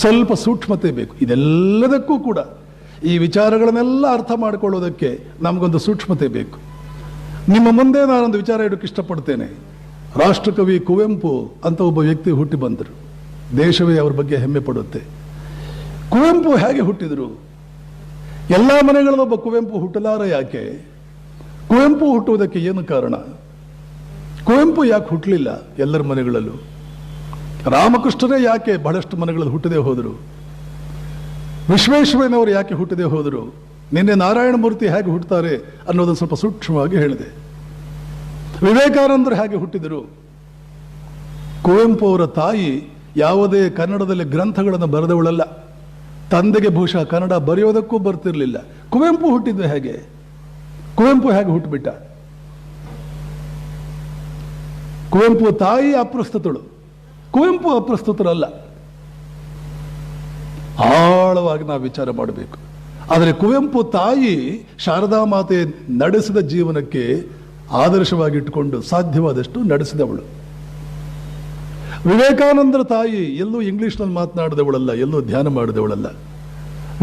ಸ್ವಲ್ಪ ಸೂಕ್ಷ್ಮತೆ ಬೇಕು. ಇದೆಲ್ಲದಕ್ಕೂ ಕೂಡ ಈ ವಿಚಾರಗಳನ್ನೆಲ್ಲ ಅರ್ಥ ಮಾಡಿಕೊಳ್ಳೋದಕ್ಕೆ ನಮಗೊಂದು ಸೂಕ್ಷ್ಮತೆ ಬೇಕು. ನಿಮ್ಮ ಮುಂದೆ ನಾನೊಂದು ವಿಚಾರ ಇಡೋಕ್ಕೆ ಇಷ್ಟಪಡ್ತೇನೆ. ರಾಷ್ಟ್ರಕವಿ ಕುವೆಂಪು ಅಂತ ಒಬ್ಬ ವ್ಯಕ್ತಿ ಹುಟ್ಟಿ ಬಂದರು. ದೇಶವೇ ಅವರ ಬಗ್ಗೆ ಹೆಮ್ಮೆ ಪಡುತ್ತೆ. ಕುವೆಂಪು ಹೇಗೆ ಹುಟ್ಟಿದರು? ಎಲ್ಲ ಮನೆಗಳಲ್ಲೂ ಒಬ್ಬ ಕುವೆಂಪು ಹುಟ್ಟಲಾರ ಯಾಕೆ? ಕುವೆಂಪು ಹುಟ್ಟುವುದಕ್ಕೆ ಏನು ಕಾರಣ? ಕುವೆಂಪು ಯಾಕೆ ಹುಟ್ಟಲಿಲ್ಲ ಎಲ್ಲರ ಮನೆಗಳಲ್ಲೂ? ರಾಮಕೃಷ್ಣರೇ ಯಾಕೆ ಬಹಳಷ್ಟು ಮನೆಗಳಲ್ಲಿ ಹುಟ್ಟದೇ ಹೋದರು? ವಿಶ್ವೇಶ್ವರಯ್ಯನವರು ಯಾಕೆ ಹುಟ್ಟದೇ ಹೋದರು? ನಿನ್ನೆ ನಾರಾಯಣಮೂರ್ತಿ ಹೇಗೆ ಹುಟ್ಟುತ್ತಾರೆ ಅನ್ನೋದನ್ನು ಸ್ವಲ್ಪ ಸೂಕ್ಷ್ಮವಾಗಿ ಹೇಳಿದೆ. ವಿವೇಕಾನಂದರು ಹೇಗೆ ಹುಟ್ಟಿದರು? ಕುವೆಂಪು ಅವರ ತಾಯಿ ಯಾವುದೇ ಕನ್ನಡದಲ್ಲಿ ಗ್ರಂಥಗಳನ್ನು ಬರೆದವಳಲ್ಲ. ತಂದೆಗೆ ಬಹುಶಃ ಕನ್ನಡ ಬರೆಯೋದಕ್ಕೂ ಬರ್ತಿರ್ಲಿಲ್ಲ. ಕುವೆಂಪು ಹುಟ್ಟಿದ್ದು ಹೇಗೆ? ಕುವೆಂಪು ಹೇಗೆ ಹುಟ್ಟುಬಿಟ್ಟ? ಕುವೆಂಪು ತಾಯಿ ಅಪ್ರಸ್ತುತಳು, ಕುವೆಂಪು ಅಪ್ರಸ್ತುತರಲ್ಲ. ಆಳವಾಗಿ ನಾವು ವಿಚಾರ ಮಾಡಬೇಕು. ಆದರೆ ಕುವೆಂಪು ತಾಯಿ ಶಾರದಾ ಮಾತೆ ನಡೆಸಿದ ಜೀವನಕ್ಕೆ ಆದರ್ಶವಾಗಿ ಇಟ್ಟುಕೊಂಡು ಸಾಧ್ಯವಾದಷ್ಟು ನಡೆಸಿದವಳು. ವಿವೇಕಾನಂದರ ತಾಯಿ ಎಲ್ಲೂ ಇಂಗ್ಲಿಷ್ನಲ್ಲಿ ಮಾತನಾಡಿದವಳಲ್ಲ, ಎಲ್ಲೂ ಧ್ಯಾನ ಮಾಡಿದವಳಲ್ಲ.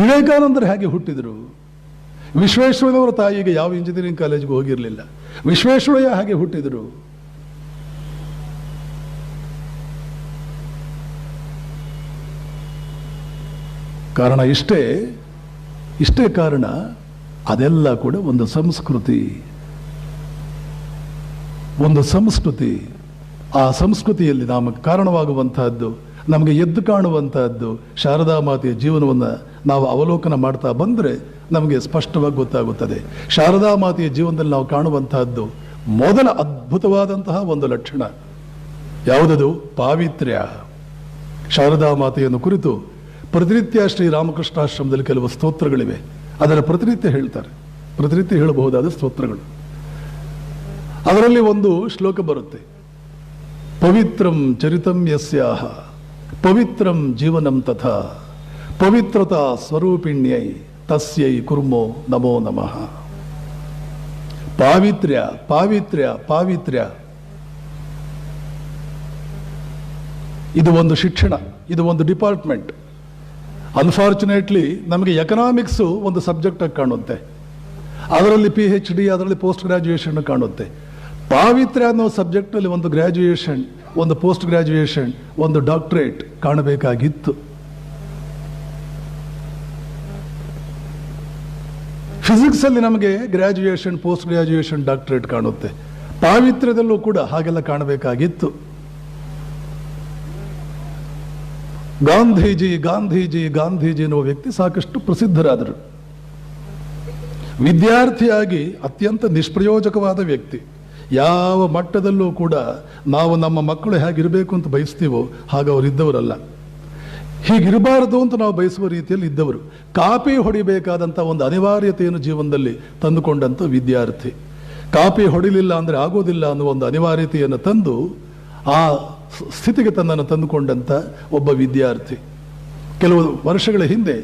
ವಿವೇಕಾನಂದರು ಹೇಗೆ ಹುಟ್ಟಿದರು? ವಿಶ್ವೇಶ್ವರಯ್ಯನವರ ತಾಯಿಗೆ ಯಾವ ಇಂಜಿನಿಯರಿಂಗ್ ಕಾಲೇಜ್ಗೂ ಹೋಗಿರಲಿಲ್ಲ. ವಿಶ್ವೇಶ್ವರಯ್ಯ ಹಾಗೆ ಹುಟ್ಟಿದರು. ಕಾರಣ ಇಷ್ಟೇ ಕಾರಣ. ಅದೆಲ್ಲ ಕೂಡ ಒಂದು ಸಂಸ್ಕೃತಿ. ಆ ಸಂಸ್ಕೃತಿಯಲ್ಲಿ ನಮಗೆ ಕಾರಣವಾಗುವಂತಹದ್ದು, ನಮಗೆ ಎದ್ದು ಕಾಣುವಂತಹದ್ದು ಶಾರದಾ ಮಾತೆಯ ಜೀವನವನ್ನು ನಾವು ಅವಲೋಕನ ಮಾಡ್ತಾ ಬಂದರೆ ನಮಗೆ ಸ್ಪಷ್ಟವಾಗಿ ಗೊತ್ತಾಗುತ್ತದೆ. ಶಾರದಾ ಮಾತೆಯ ಜೀವನದಲ್ಲಿ ನಾವು ಕಾಣುವಂತಹದ್ದು ಮೊದಲ ಅದ್ಭುತವಾದಂತಹ ಒಂದು ಲಕ್ಷಣ ಯಾವುದದು? ಪಾವಿತ್ರ್ಯ. ಶಾರದಾ ಮಾತೆಯನ್ನು ಕುರಿತು ಪ್ರತಿನಿತ್ಯ ಶ್ರೀ ರಾಮಕೃಷ್ಣಾಶ್ರಮದಲ್ಲಿ ಕೆಲವು ಸ್ತೋತ್ರಗಳಿವೆ. ಅದರ ಪ್ರತಿನಿತ್ಯ ಹೇಳ್ತಾರೆ, ಪ್ರತಿನಿತ್ಯ ಹೇಳಬಹುದಾದ ಸ್ತೋತ್ರಗಳು. ಅದರಲ್ಲಿ ಒಂದು ಶ್ಲೋಕ ಬರುತ್ತೆ, ಪವಿತ್ರಂ ಚರಿತಂ ಯಸ್ಯಾಹ ಪವಿತ್ರಂ ಜೀವನಂ ತಥಾ ಪವಿತ್ರತಾ ಸ್ವರೂಪಿಣ್ಯೈ ತಸ್ಯೈ ಕುರ್ಮೋ ನಮೋ ನಮಃ. ಪಾವಿತ್ರ್ಯ ಪಾವಿತ್ರ್ಯ ಪಾವಿತ್ರ್ಯ ಇದು ಒಂದು ಶಿಕ್ಷಣ, ಇದು ಒಂದು ಡಿಪಾರ್ಟ್ಮೆಂಟ್. ಅನ್ಫಾರ್ಚುನೇಟ್ಲಿ ನಮಗೆ ಎಕನಾಮಿಕ್ಸು ಒಂದು ಸಬ್ಜೆಕ್ಟ್ ಆಗಿ ಕಾಣುತ್ತೆ, ಅದರಲ್ಲಿ PhD, ಅದರಲ್ಲಿ ಪೋಸ್ಟ್ ಗ್ರಾಜ್ಯುಯೇಷನ್ ಕಾಣುತ್ತೆ. ಪಾವಿತ್ರ್ಯ ಅನ್ನೋ ಸಬ್ಜೆಕ್ಟಲ್ಲಿ ಒಂದು ಗ್ರಾಜ್ಯುಯೇಷನ್, ಒಂದು ಪೋಸ್ಟ್ ಗ್ರಾಜ್ಯುಯೇಷನ್, ಒಂದು ಡಾಕ್ಟರೇಟ್ ಕಾಣಬೇಕಾಗಿತ್ತು. ಫಿಸಿಕ್ಸ್ ಅಲ್ಲಿ ನಮಗೆ ಗ್ರಾಜ್ಯುಯೇಷನ್, ಪೋಸ್ಟ್ ಗ್ರಾಜ್ಯುಯೇಷನ್, ಡಾಕ್ಟರೇಟ್ ಕಾಣುತ್ತೆ. ಪಾವಿತ್ರ್ಯದಲ್ಲೂ ಕೂಡ ಹಾಗೆಲ್ಲ ಕಾಣಬೇಕಾಗಿತ್ತು. ಗಾಂಧೀಜಿ ಗಾಂಧೀಜಿ ಗಾಂಧೀಜಿ ಎನ್ನುವ ವ್ಯಕ್ತಿ ಸಾಕಷ್ಟು ಪ್ರಸಿದ್ಧರಾದರು. ವಿದ್ಯಾರ್ಥಿಯಾಗಿ ಅತ್ಯಂತ ನಿಷ್ಪ್ರಯೋಜಕವಾದ ವ್ಯಕ್ತಿ. ಯಾವ ಮಟ್ಟದಲ್ಲೂ ಕೂಡ ನಾವು ನಮ್ಮ ಮಕ್ಕಳು ಹೇಗಿರಬೇಕು ಅಂತ ಬಯಸ್ತೀವೋ ಹಾಗೆ ಅವರು ಇದ್ದವರಲ್ಲ. ಹೀಗಿರಬಾರದು ಅಂತ ನಾವು ಬಯಸುವ ರೀತಿಯಲ್ಲಿ ಇದ್ದವರು. ಕಾಪಿ ಹೊಡಿಬೇಕಾದಂಥ ಒಂದು ಅನಿವಾರ್ಯತೆಯನ್ನು ಜೀವನದಲ್ಲಿ ತಂದುಕೊಂಡಂಥ ವಿದ್ಯಾರ್ಥಿ. ಕಾಪಿ ಹೊಡಿಲಿಲ್ಲ ಅಂದರೆ ಆಗೋದಿಲ್ಲ ಅನ್ನುವ ಒಂದು ಅನಿವಾರ್ಯತೆಯನ್ನು ತಂದು ಆ ಸ್ಥಿತಿಗೆ ತನ್ನನ್ನು ತಂದುಕೊಂಡಂಥ ಒಬ್ಬ ವಿದ್ಯಾರ್ಥಿ. ಕೆಲವು ವರ್ಷಗಳ ಹಿಂದೆ,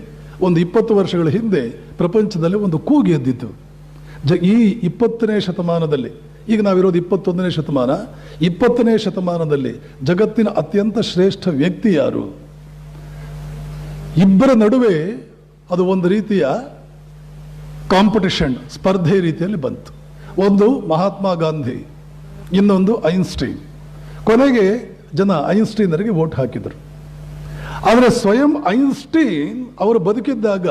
ಒಂದು 20 ವರ್ಷಗಳ ಹಿಂದೆ ಪ್ರಪಂಚದಲ್ಲಿ ಒಂದು ಕೂಗು ಎದ್ದಿತ್ತು. ಈ 20ನೇ ಶತಮಾನದಲ್ಲಿ, ಈಗ ನಾವಿರೋದು 21ನೇ ಶತಮಾನ, 20ನೇ ಶತಮಾನದಲ್ಲಿ ಜಗತ್ತಿನ ಅತ್ಯಂತ ಶ್ರೇಷ್ಠ ವ್ಯಕ್ತಿ ಯಾರು? ಇಬ್ಬರ ನಡುವೆ ಅದು ಒಂದು ರೀತಿಯ ಕಾಂಪಿಟಿಷನ್, ಸ್ಪರ್ಧೆ ರೀತಿಯಲ್ಲಿ ಬಂತು. ಒಂದು ಮಹಾತ್ಮ ಗಾಂಧಿ, ಇನ್ನೊಂದು ಐನ್ಸ್ಟೈನ್. ಕೊನೆಗೆ ಜನ ಐನ್ಸ್ಟೈನರಿಗೆ ವೋಟ್ ಹಾಕಿದರು. ಆದರೆ ಸ್ವಯಂ ಐನ್ಸ್ಟೈನ್ ಅವರು ಬದುಕಿದ್ದಾಗ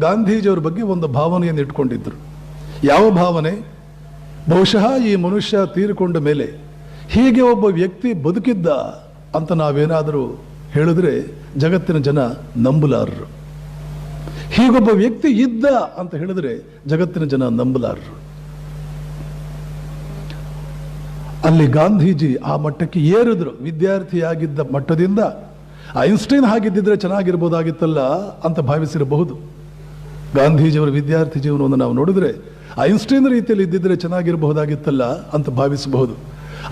ಗಾಂಧೀಜಿಯವರ ಬಗ್ಗೆ ಒಂದು ಭಾವನೆಯನ್ನು ಇಟ್ಕೊಂಡಿದ್ದರು. ಯಾವ ಭಾವನೆ? ಬಹುಶಃ ಈ ಮನುಷ್ಯ ತೀರಿಕೊಂಡ ಮೇಲೆ ಹೀಗೆ ಒಬ್ಬ ವ್ಯಕ್ತಿ ಬದುಕಿದ್ದ ಅಂತ ನಾವೇನಾದರೂ ಹೇಳಿದ್ರೆ ಜಗತ್ತಿನ ಜನ ನಂಬಲಾರರು. ಹೀಗೊಬ್ಬ ವ್ಯಕ್ತಿ ಇದ್ದ ಅಂತ ಹೇಳಿದ್ರೆ ಜಗತ್ತಿನ ಜನ ನಂಬಲಾರರು. ಅಲ್ಲಿ ಗಾಂಧೀಜಿ ಆ ಮಟ್ಟಕ್ಕೆ ಏರಿದ್ರು. ವಿದ್ಯಾರ್ಥಿಯಾಗಿದ್ದ ಮಟ್ಟದಿಂದ ಐನ್ಸ್ಟೈನ್ ಹಾಗಿದ್ದಿದ್ರೆ ಚೆನ್ನಾಗಿರ್ಬೋದಾಗಿತ್ತಲ್ಲ ಅಂತ ಭಾವಿಸಿರಬಹುದು. ಗಾಂಧೀಜಿಯವರ ವಿದ್ಯಾರ್ಥಿ ಜೀವನವನ್ನು ನಾವು ನೋಡಿದ್ರೆ ಐನ್ಸ್ಟೈನ್ ರೀತಿಯಲ್ಲಿ ಇದ್ದಿದ್ರೆ ಚೆನ್ನಾಗಿರಬಹುದಾಗಿತ್ತಲ್ಲ ಅಂತ ಭಾವಿಸಬಹುದು.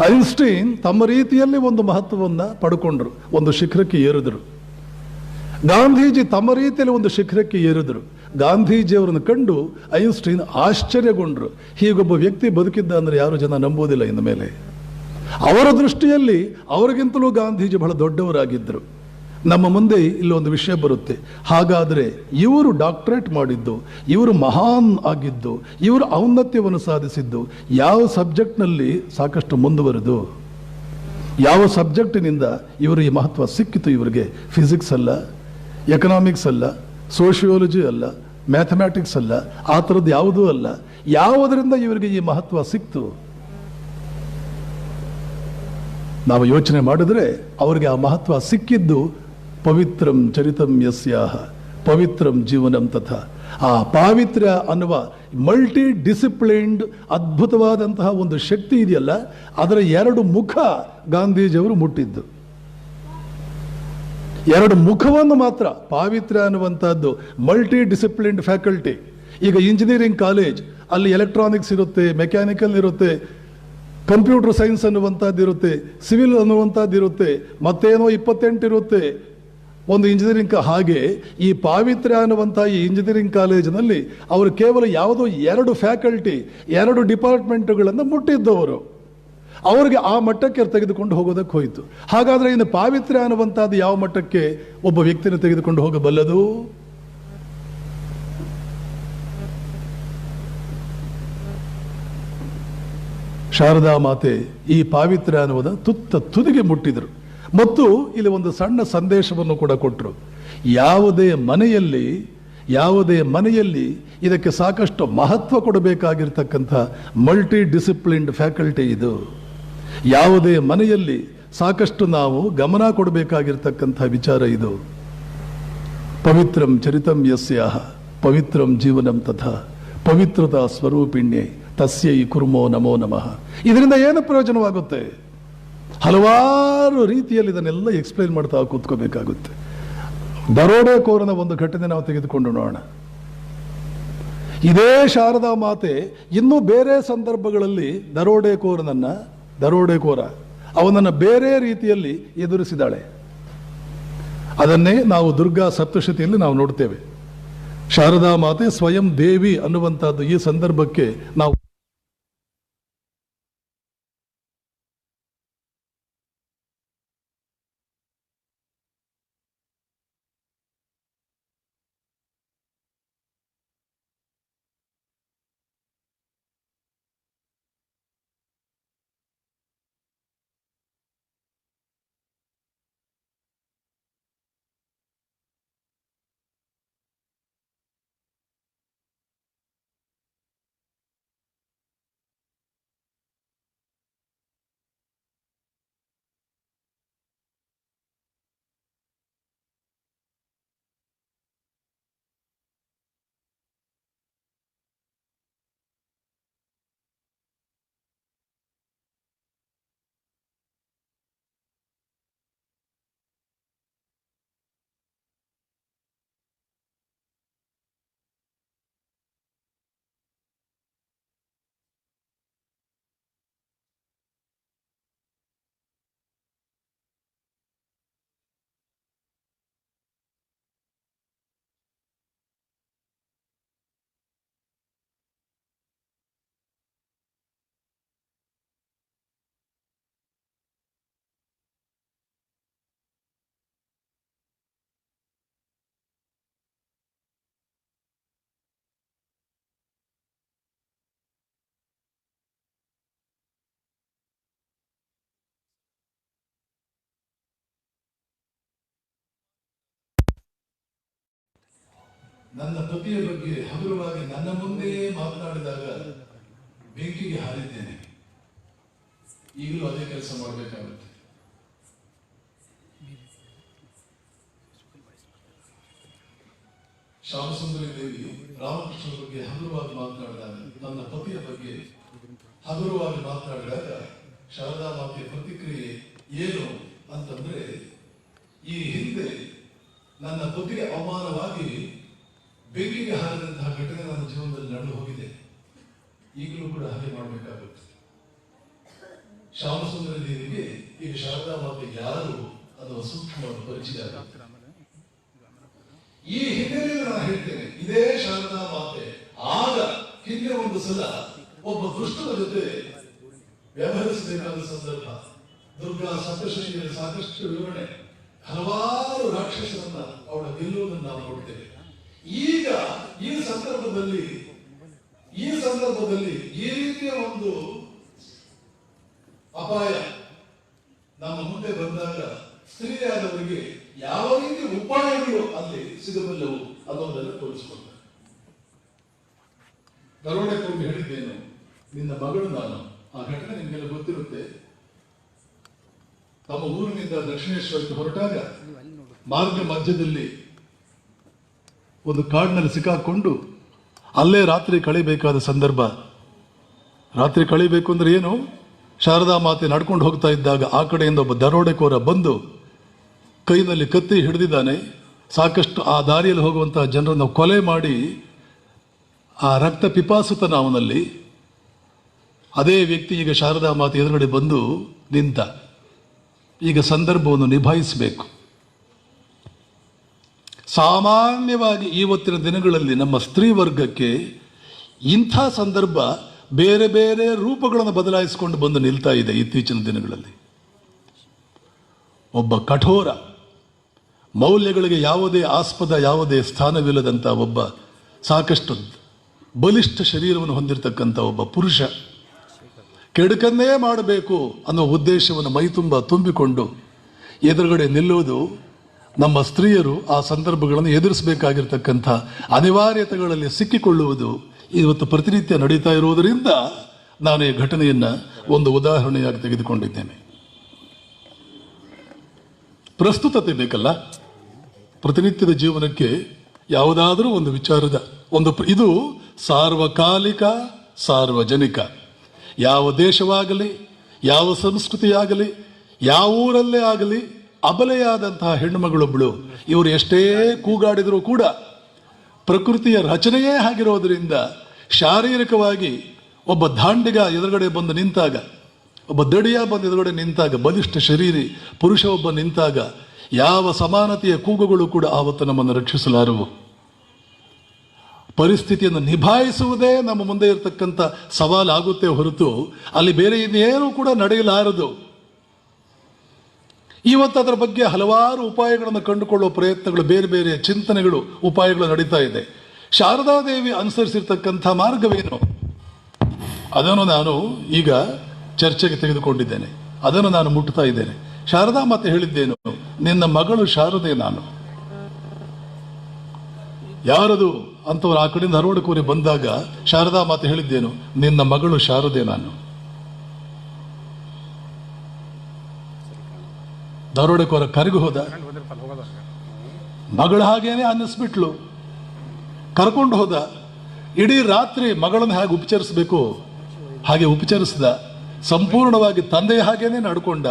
ಐನ್ಸ್ಟೈನ್ ತಮ್ಮ ರೀತಿಯಲ್ಲಿ ಒಂದು ಮಹತ್ವವನ್ನು ಪಡ್ಕೊಂಡ್ರು, ಒಂದು ಶಿಖರಕ್ಕೆ ಏರಿದ್ರು. ಗಾಂಧೀಜಿ ತಮ್ಮ ರೀತಿಯಲ್ಲಿ ಒಂದು ಶಿಖರಕ್ಕೆ ಏರಿದ್ರು. ಗಾಂಧೀಜಿಯವರನ್ನು ಕಂಡು ಐನ್ಸ್ಟೈನ್ ಆಶ್ಚರ್ಯಗೊಂಡ್ರು. ಹೀಗೊಬ್ಬ ವ್ಯಕ್ತಿ ಬದುಕಿದ್ದ ಅಂದರೆ ಯಾರು ಜನ ನಂಬುವುದಿಲ್ಲ ಇನ್ನು ಮೇಲೆ. ಅವರ ದೃಷ್ಟಿಯಲ್ಲಿ ಅವರಿಗಿಂತಲೂ ಗಾಂಧೀಜಿ ಬಹಳ ದೊಡ್ಡವರಾಗಿದ್ದರು. ನಮ್ಮ ಮುಂದೆ ಇಲ್ಲೊಂದು ವಿಷಯ ಬರುತ್ತೆ. ಹಾಗಾದರೆ ಇವರು ಡಾಕ್ಟರೇಟ್ ಮಾಡಿದ್ದು, ಇವರು ಮಹಾನ್ ಆಗಿದ್ದು, ಇವರು ಔನ್ನತ್ಯವನ್ನು ಸಾಧಿಸಿದ್ದು ಯಾವ ಸಬ್ಜೆಕ್ಟ್ನಲ್ಲಿ ಸಾಕಷ್ಟು ಮುಂದುವರೆದು, ಯಾವ ಸಬ್ಜೆಕ್ಟಿನಿಂದ ಇವರು ಈ ಮಹತ್ವ ಸಿಕ್ಕಿತು ಇವರಿಗೆ? ಫಿಸಿಕ್ಸ್ ಅಲ್ಲ, ಎಕನಾಮಿಕ್ಸ್ ಅಲ್ಲ, ಸೋಷಿಯಾಲಜಿ ಅಲ್ಲ, ಮ್ಯಾಥಮ್ಯಾಟಿಕ್ಸ್ ಅಲ್ಲ, ಆ ಥರದ್ದು ಯಾವುದೂ ಅಲ್ಲ. ಯಾವುದರಿಂದ ಇವರಿಗೆ ಈ ಮಹತ್ವ ಸಿಕ್ತು? ನಾವು ಯೋಚನೆ ಮಾಡಿದ್ರೆ ಅವರಿಗೆ ಆ ಮಹತ್ವ ಸಿಕ್ಕಿದ್ದು ಪವಿತ್ರಂ ಚರಿತಂ ಯಸ್ಯಾಹ ಪವಿತ್ರಂ ಜೀವನಂ ತಥಾ. ಆ ಪಾವಿತ್ರ್ಯ ಅನ್ನುವ ಮಲ್ಟಿ ಡಿಸಿಪ್ಲಿನ್ಡ್ ಅದ್ಭುತವಾದಂತಹ ಒಂದು ಶಕ್ತಿ ಇದೆಯಲ್ಲ, ಅದರ ಎರಡು ಮುಖ ಗಾಂಧೀಜಿಯವರು ಮುಟ್ಟಿದ್ದು. ಎರಡು ಮುಖವನ್ನು ಮಾತ್ರ. ಪಾವಿತ್ರ್ಯ ಅನ್ನುವಂಥದ್ದು ಮಲ್ಟಿ ಡಿಸಿಪ್ಲಿನ್ಡ್ ಫ್ಯಾಕಲ್ಟಿ. ಈಗ ಇಂಜಿನಿಯರಿಂಗ್ ಕಾಲೇಜ್, ಅಲ್ಲಿ ಎಲೆಕ್ಟ್ರಾನಿಕ್ಸ್ ಇರುತ್ತೆ, ಮೆಕ್ಯಾನಿಕಲ್ ಇರುತ್ತೆ, ಕಂಪ್ಯೂಟರ್ ಸೈನ್ಸ್ ಅನ್ನುವಂಥದ್ದು ಇರುತ್ತೆ, ಸಿವಿಲ್ ಅನ್ನುವಂಥದ್ದು ಇರುತ್ತೆ, ಮತ್ತೇನೋ 28 ಇರುತ್ತೆ ಒಂದು ಇಂಜಿನಿಯರಿಂಗ್. ಹಾಗೆ ಈ ಪಾವಿತ್ರ್ಯ ಅನ್ನುವಂಥ ಈ ಇಂಜಿನಿಯರಿಂಗ್ ಕಾಲೇಜಿನಲ್ಲಿ ಅವರು ಕೇವಲ ಯಾವುದೋ 2 ಫ್ಯಾಕಲ್ಟಿ, 2 ಡಿಪಾರ್ಟ್ಮೆಂಟ್ಗಳನ್ನು ಮುಟ್ಟಿದ್ದವರು. ಅವರಿಗೆ ಆ ಮಟ್ಟಕ್ಕೆ ತೆಗೆದುಕೊಂಡು ಹೋಗೋದಕ್ಕೆ ಹೋಯಿತು. ಹಾಗಾದರೆ ಇನ್ನು ಪಾವಿತ್ರ್ಯ ಅನ್ನುವಂಥದ್ದು ಯಾವ ಮಟ್ಟಕ್ಕೆ ಒಬ್ಬ ವ್ಯಕ್ತಿನ ತೆಗೆದುಕೊಂಡು ಹೋಗಬಲ್ಲದು? ಶಾರದಾ ಮಾತೆ ಈ ಪಾವಿತ್ರ್ಯ ಅನ್ನುವುದ ತುದಿಗೆ ಮುಟ್ಟಿದರು. ಮತ್ತು ಇಲ್ಲಿ ಒಂದು ಸಣ್ಣ ಸಂದೇಶವನ್ನು ಕೂಡ ಕೊಟ್ಟರು. ಯಾವುದೇ ಮನೆಯಲ್ಲಿ ಇದಕ್ಕೆ ಸಾಕಷ್ಟು ಮಹತ್ವ ಕೊಡಬೇಕಾಗಿರ್ತಕ್ಕಂಥ ಮಲ್ಟಿ ಡಿಸಿಪ್ಲಿನ್ಡ್ ಫ್ಯಾಕಲ್ಟಿ ಇದು. ಯಾವುದೇ ಮನೆಯಲ್ಲಿ ಸಾಕಷ್ಟು ನಾವು ಗಮನ ಕೊಡಬೇಕಾಗಿರ್ತಕ್ಕಂಥ ವಿಚಾರ ಇದು. ಪವಿತ್ರಂ ಚರಿತಂ ಯಸ್ಯಾಹ ಪವಿತ್ರಂ ಜೀವನಂ ತಥಾ ಪವಿತ್ರತಾ ಸ್ವರೂಪಿಣ್ಯೆ ತಸ್ಯೈ ಕುರ್ಮೋ ನಮೋ ನಮಃ. ಇದರಿಂದ ಏನು ಪ್ರಯೋಜನವಾಗುತ್ತೆ? ಹಲವಾರು ರೀತಿಯಲ್ಲಿ ಇದನ್ನೆಲ್ಲ ಎಕ್ಸ್ಪ್ಲೈನ್ ಮಾಡ್ತಾ ಕೂತ್ಕೋಬೇಕಾಗುತ್ತೆ. ದರೋಡೆಕೋರನ ಒಂದು ಘಟನೆ ನಾವು ತೆಗೆದುಕೊಂಡು ನೋಡೋಣ. ಇದೇ ಶಾರದಾ ಮಾತೆ ಇನ್ನೂ ಬೇರೆ ಸಂದರ್ಭಗಳಲ್ಲಿ ದರೋಡೆಕೋರ ಅವನನ್ನು ಬೇರೆ ರೀತಿಯಲ್ಲಿ ಎದುರಿಸಿದಾಳೆ. ಅದನ್ನೇ ನಾವು ದುರ್ಗಾ ಸಪ್ತಶತಿಯಲ್ಲಿ ನಾವು ನೋಡ್ತೇವೆ. ಶಾರದಾ ಮಾತೆ ಸ್ವಯಂ ದೇವಿ ಅನ್ನುವಂಥದ್ದು ಈ ಸಂದರ್ಭಕ್ಕೆ ನಾವು ನನ್ನ ಪತಿಯ ಬಗ್ಗೆ ಹಗುರವಾಗಿ ನನ್ನ ಮುಂದೆಯೇ ಮಾತನಾಡಿದಾಗ ಬೆಂಕಿಗೆ ಹಾರಿದ್ದೇನೆ. ಈಗಲೂ ಅದೇ ಕೆಲಸ ಮಾಡಬೇಕಾಗುತ್ತೆ. ಶ್ಯಾಮಸುಂದರಿ ದೇವಿ ರಾಮಕೃಷ್ಣನ ಬಗ್ಗೆ ಹಗುರವಾಗಿ ಮಾತನಾಡಿದಾಗ, ನನ್ನ ಪತಿಯ ಬಗ್ಗೆ ಹಗುರವಾಗಿ ಮಾತನಾಡಿದಾಗ ಶಾರದಾ ಮಾತೆಯ ಪ್ರತಿಕ್ರಿಯೆ ಏನು ಅಂತಂದ್ರೆ, ಈ ಹಿಂದೆ ನನ್ನ ಪತಿಗೆ ಅವಮಾನವಾಗಿ ಬೆಂಕಿಗೆ ಹಾರಿದಂತಹ ಘಟನೆ ನನ್ನ ಜೀವನದಲ್ಲಿ ನಡೆದು ಹೋಗಿದೆ. ಈಗಲೂ ಕೂಡ ಹಾಗೆ ಮಾಡಬೇಕಾಗುತ್ತೆ. ಶ್ಯಾಮಸುಂದರಿ ದೇವಿಗೆ ಈಗ ಶಾರದಾ ಮಾತೆ ಯಾರು ಅದು ಸೂಕ್ಷ್ಮವಾಗಿ ಪರಿಚಯ ಆಗುತ್ತೆ. ಈ ಹಿನ್ನೆಲೆಯಲ್ಲಿ ನಾನು ಹೇಳ್ತೇನೆ, ಇದೇ ಶಾರದಾ ಮಾತೆ ಆಗ ಹಿಂದೆ ಒಂದು ಸಲ ಒಬ್ಬ ದುಷ್ಟನ ಜೊತೆ ವ್ಯವಹರಿಸಬೇಕಾದ ಸಂದರ್ಭ. ದುರ್ಗಾ ಸಪ್ತಶತಿಯಲ್ಲಿ ಸಾಕಷ್ಟು ವಿವರಣೆ, ಹಲವಾರು ರಾಕ್ಷಸರನ್ನ ಅವಳ ಗೆಲ್ಲುವುದನ್ನು ನಾವು ನೋಡ್ತೇವೆ. ಈಗ ಈ ಸಂದರ್ಭದಲ್ಲಿ ಈ ರೀತಿಯ ಒಂದು ಅಪಾಯ ನಮ್ಮ ಮುಂದೆ ಬಂದಾಗ ಸ್ತ್ರೀಯಾದವರಿಗೆ ಯಾವ ರೀತಿ ಉಪಾಯಗಳು ಅಲ್ಲಿ ಸಿಗಬಲ್ಲವು ಅನ್ನೋದನ್ನು ತೋರಿಸಿಕೊಡ್ತಾರೆ. ದರೋಡೆಕೋರರು ಹೇಳಿದ್ದೇನು, ನಿನ್ನ ಮಗಳು ನಾನು. ಆ ಘಟನೆ ನಿಮಗೆಲ್ಲ ಗೊತ್ತಿರುತ್ತೆ. ನಮ್ಮ ಊರಿನಿಂದ ದಕ್ಷಿಣೇಶ್ವರಕ್ಕೆ ಹೊರಟಾಗ ಮಾರ್ಗ ಮಧ್ಯದಲ್ಲಿ ಒಂದು ಕಾಡಿನಲ್ಲಿ ಸಿಕ್ಕಾಕೊಂಡು ಅಲ್ಲೇ ರಾತ್ರಿ ಕಳಿಬೇಕಾದ ಸಂದರ್ಭ. ರಾತ್ರಿ ಕಳಿಬೇಕು ಅಂದ್ರೆ ಏನು, ಶಾರದಾ ಮಾತೆ ನಡ್ಕೊಂಡು ಹೋಗ್ತಾ ಇದ್ದಾಗ ಆ ಕಡೆಯಿಂದ ಒಬ್ಬ ದರೋಡೆಕೋರ ಬಂದು ಕೈನಲ್ಲಿ ಕತ್ತಿ ಹಿಡಿದಿದ್ದಾನೆ. ಸಾಕಷ್ಟು ಆ ದಾರಿಯಲ್ಲಿ ಹೋಗುವಂತಹ ಜನರನ್ನು ಕೊಲೆ ಮಾಡಿ ಆ ರಕ್ತ ಪಿಪಾಸುತನ ಅವನಲ್ಲಿ. ಅದೇ ವ್ಯಕ್ತಿ ಈಗ ಶಾರದಾ ಮಾತೆ ಎದುರುಗಡೆ ಬಂದು ನಿಂತ. ಈಗ ಸಂದರ್ಭವನ್ನು ನಿಭಾಯಿಸಬೇಕು. ಸಾಮಾನ್ಯವಾಗಿ ಇವತ್ತಿನ ದಿನಗಳಲ್ಲಿ ನಮ್ಮ ಸ್ತ್ರೀ ವರ್ಗಕ್ಕೆ ಇಂಥ ಸಂದರ್ಭ ಬೇರೆ ಬೇರೆ ರೂಪಗಳನ್ನು ಬದಲಾಯಿಸಿಕೊಂಡು ಬಂದು ನಿಲ್ತಾ ಇದೆ. ಇತ್ತೀಚಿನ ದಿನಗಳಲ್ಲಿ ಒಬ್ಬ ಕಠೋರ, ಮೌಲ್ಯಗಳಿಗೆ ಯಾವುದೇ ಆಸ್ಪದ, ಯಾವುದೇ ಸ್ಥಾನವಿಲ್ಲದಂಥ ಒಬ್ಬ ಸಾಕಷ್ಟು ಬಲಿಷ್ಠ ಶರೀರವನ್ನು ಹೊಂದಿರತಕ್ಕಂಥ ಒಬ್ಬ ಪುರುಷ ಕೆಡುಕನ್ನೇ ಮಾಡಬೇಕು ಅನ್ನೋ ಉದ್ದೇಶವನ್ನು ಮೈತುಂಬ ತುಂಬಿಕೊಂಡು ಎದುರುಗಡೆ ನಿಲ್ಲುವುದು. ನಮ್ಮ ಸ್ತ್ರೀಯರು ಆ ಸಂದರ್ಭಗಳನ್ನು ಎದುರಿಸಬೇಕಾಗಿರ್ತಕ್ಕಂಥ ಅನಿವಾರ್ಯತೆಗಳಲ್ಲಿ ಸಿಕ್ಕಿಕೊಳ್ಳುವುದು ಇವತ್ತು ಪ್ರತಿನಿತ್ಯ ನಡೀತಾ ಇರುವುದರಿಂದ ನಾನು ಈ ಘಟನೆಯನ್ನು ಒಂದು ಉದಾಹರಣೆಯಾಗಿ ತೆಗೆದುಕೊಂಡಿದ್ದೇನೆ. ಪ್ರಸ್ತುತತೆ ಬೇಕಲ್ಲ ಪ್ರತಿನಿತ್ಯದ ಜೀವನಕ್ಕೆ. ಯಾವುದಾದರೂ ಒಂದು ವಿಚಾರದ ಇದು ಸಾರ್ವಕಾಲಿಕ, ಸಾರ್ವಜನಿಕ. ಯಾವ ದೇಶವಾಗಲಿ, ಯಾವ ಸಂಸ್ಕೃತಿಯಾಗಲಿ, ಯಾವ ಊರಲ್ಲೇ ಆಗಲಿ, ಅಬಲೆಯಾದಂತಹ ಹೆಣ್ಣುಮಗಳೊಬ್ಬಳು ಇವರು ಎಷ್ಟೇ ಕೂಗಾಡಿದರೂ ಕೂಡ ಪ್ರಕೃತಿಯ ರಚನೆಯೇ ಆಗಿರೋದ್ರಿಂದ ಶಾರೀರಿಕವಾಗಿ ಒಬ್ಬ ದಾಂಡಿಗ ಎದುರುಗಡೆ ಬಂದು ನಿಂತಾಗ, ಒಬ್ಬ ದಡಿಯ ಬಂದು ಎದುರುಗಡೆ ನಿಂತಾಗ, ಬಲಿಷ್ಠ ಶರೀರಿ ಪುರುಷ ಒಬ್ಬ ನಿಂತಾಗ ಯಾವ ಸಮಾನತೆಯ ಕೂಗುಗಳು ಕೂಡ ಆವತ್ತು ನಮ್ಮನ್ನು ರಕ್ಷಿಸಲಾರವು. ಪರಿಸ್ಥಿತಿಯನ್ನು ನಿಭಾಯಿಸುವುದೇ ನಮ್ಮ ಮುಂದೆ ಇರತಕ್ಕಂಥ ಸವಾಲಾಗುತ್ತೆ ಹೊರತು ಅಲ್ಲಿ ಬೇರೆ ಇನ್ನೇನೂ ಕೂಡ ನಡೆಯಲಾರದು. ಇವತ್ತು ಅದರ ಬಗ್ಗೆ ಹಲವಾರು ಉಪಾಯಗಳನ್ನು ಕಂಡುಕೊಳ್ಳುವ ಪ್ರಯತ್ನಗಳು, ಬೇರೆ ಬೇರೆ ಚಿಂತನೆಗಳು, ಉಪಾಯಗಳು ನಡೀತಾ ಇದೆ. ಶಾರದಾದೇವಿ ಅನುಸರಿಸಿರ್ತಕ್ಕಂಥ ಮಾರ್ಗವೇನು ಅದನ್ನು ನಾನು ಈಗ ಚರ್ಚೆಗೆ ತೆಗೆದುಕೊಂಡಿದ್ದೇನೆ. ಅದನ್ನು ನಾನು ಮುಟ್ತಾ ಇದ್ದೇನೆ. ಶಾರದಾ ಮಾತೆ ಹೇಳಿದ್ದೇನು, ನಿನ್ನ ಮಗಳು ಶಾರದೆ ನಾನು. ಯಾರದು ಅಂತವ್ರು ಆ ಕಡೆಯಿಂದ ಹರವಡಕೂರಿ ಬಂದಾಗ ಶಾರದಾ ಮಾತೆ ಹೇಳಿದ್ದೇನು, ನಿನ್ನ ಮಗಳು ಶಾರದೆ ನಾನು. ದರೋಡೆಕೋರ ಕರಗಿ ಹೋದ, ಮಗಳ ಹಾಗೇನೆ ಅನ್ನಿಸ್ಬಿಟ್ಲು, ಕರ್ಕೊಂಡು ಹೋದ. ಇಡೀ ರಾತ್ರಿ ಮಗಳನ್ನು ಹೇಗೆ ಉಪಚರಿಸಬೇಕು ಹಾಗೆ ಉಪಚರಿಸಿದ. ಸಂಪೂರ್ಣವಾಗಿ ತಂದೆಯ ಹಾಗೇನೆ ನಡ್ಕೊಂಡ.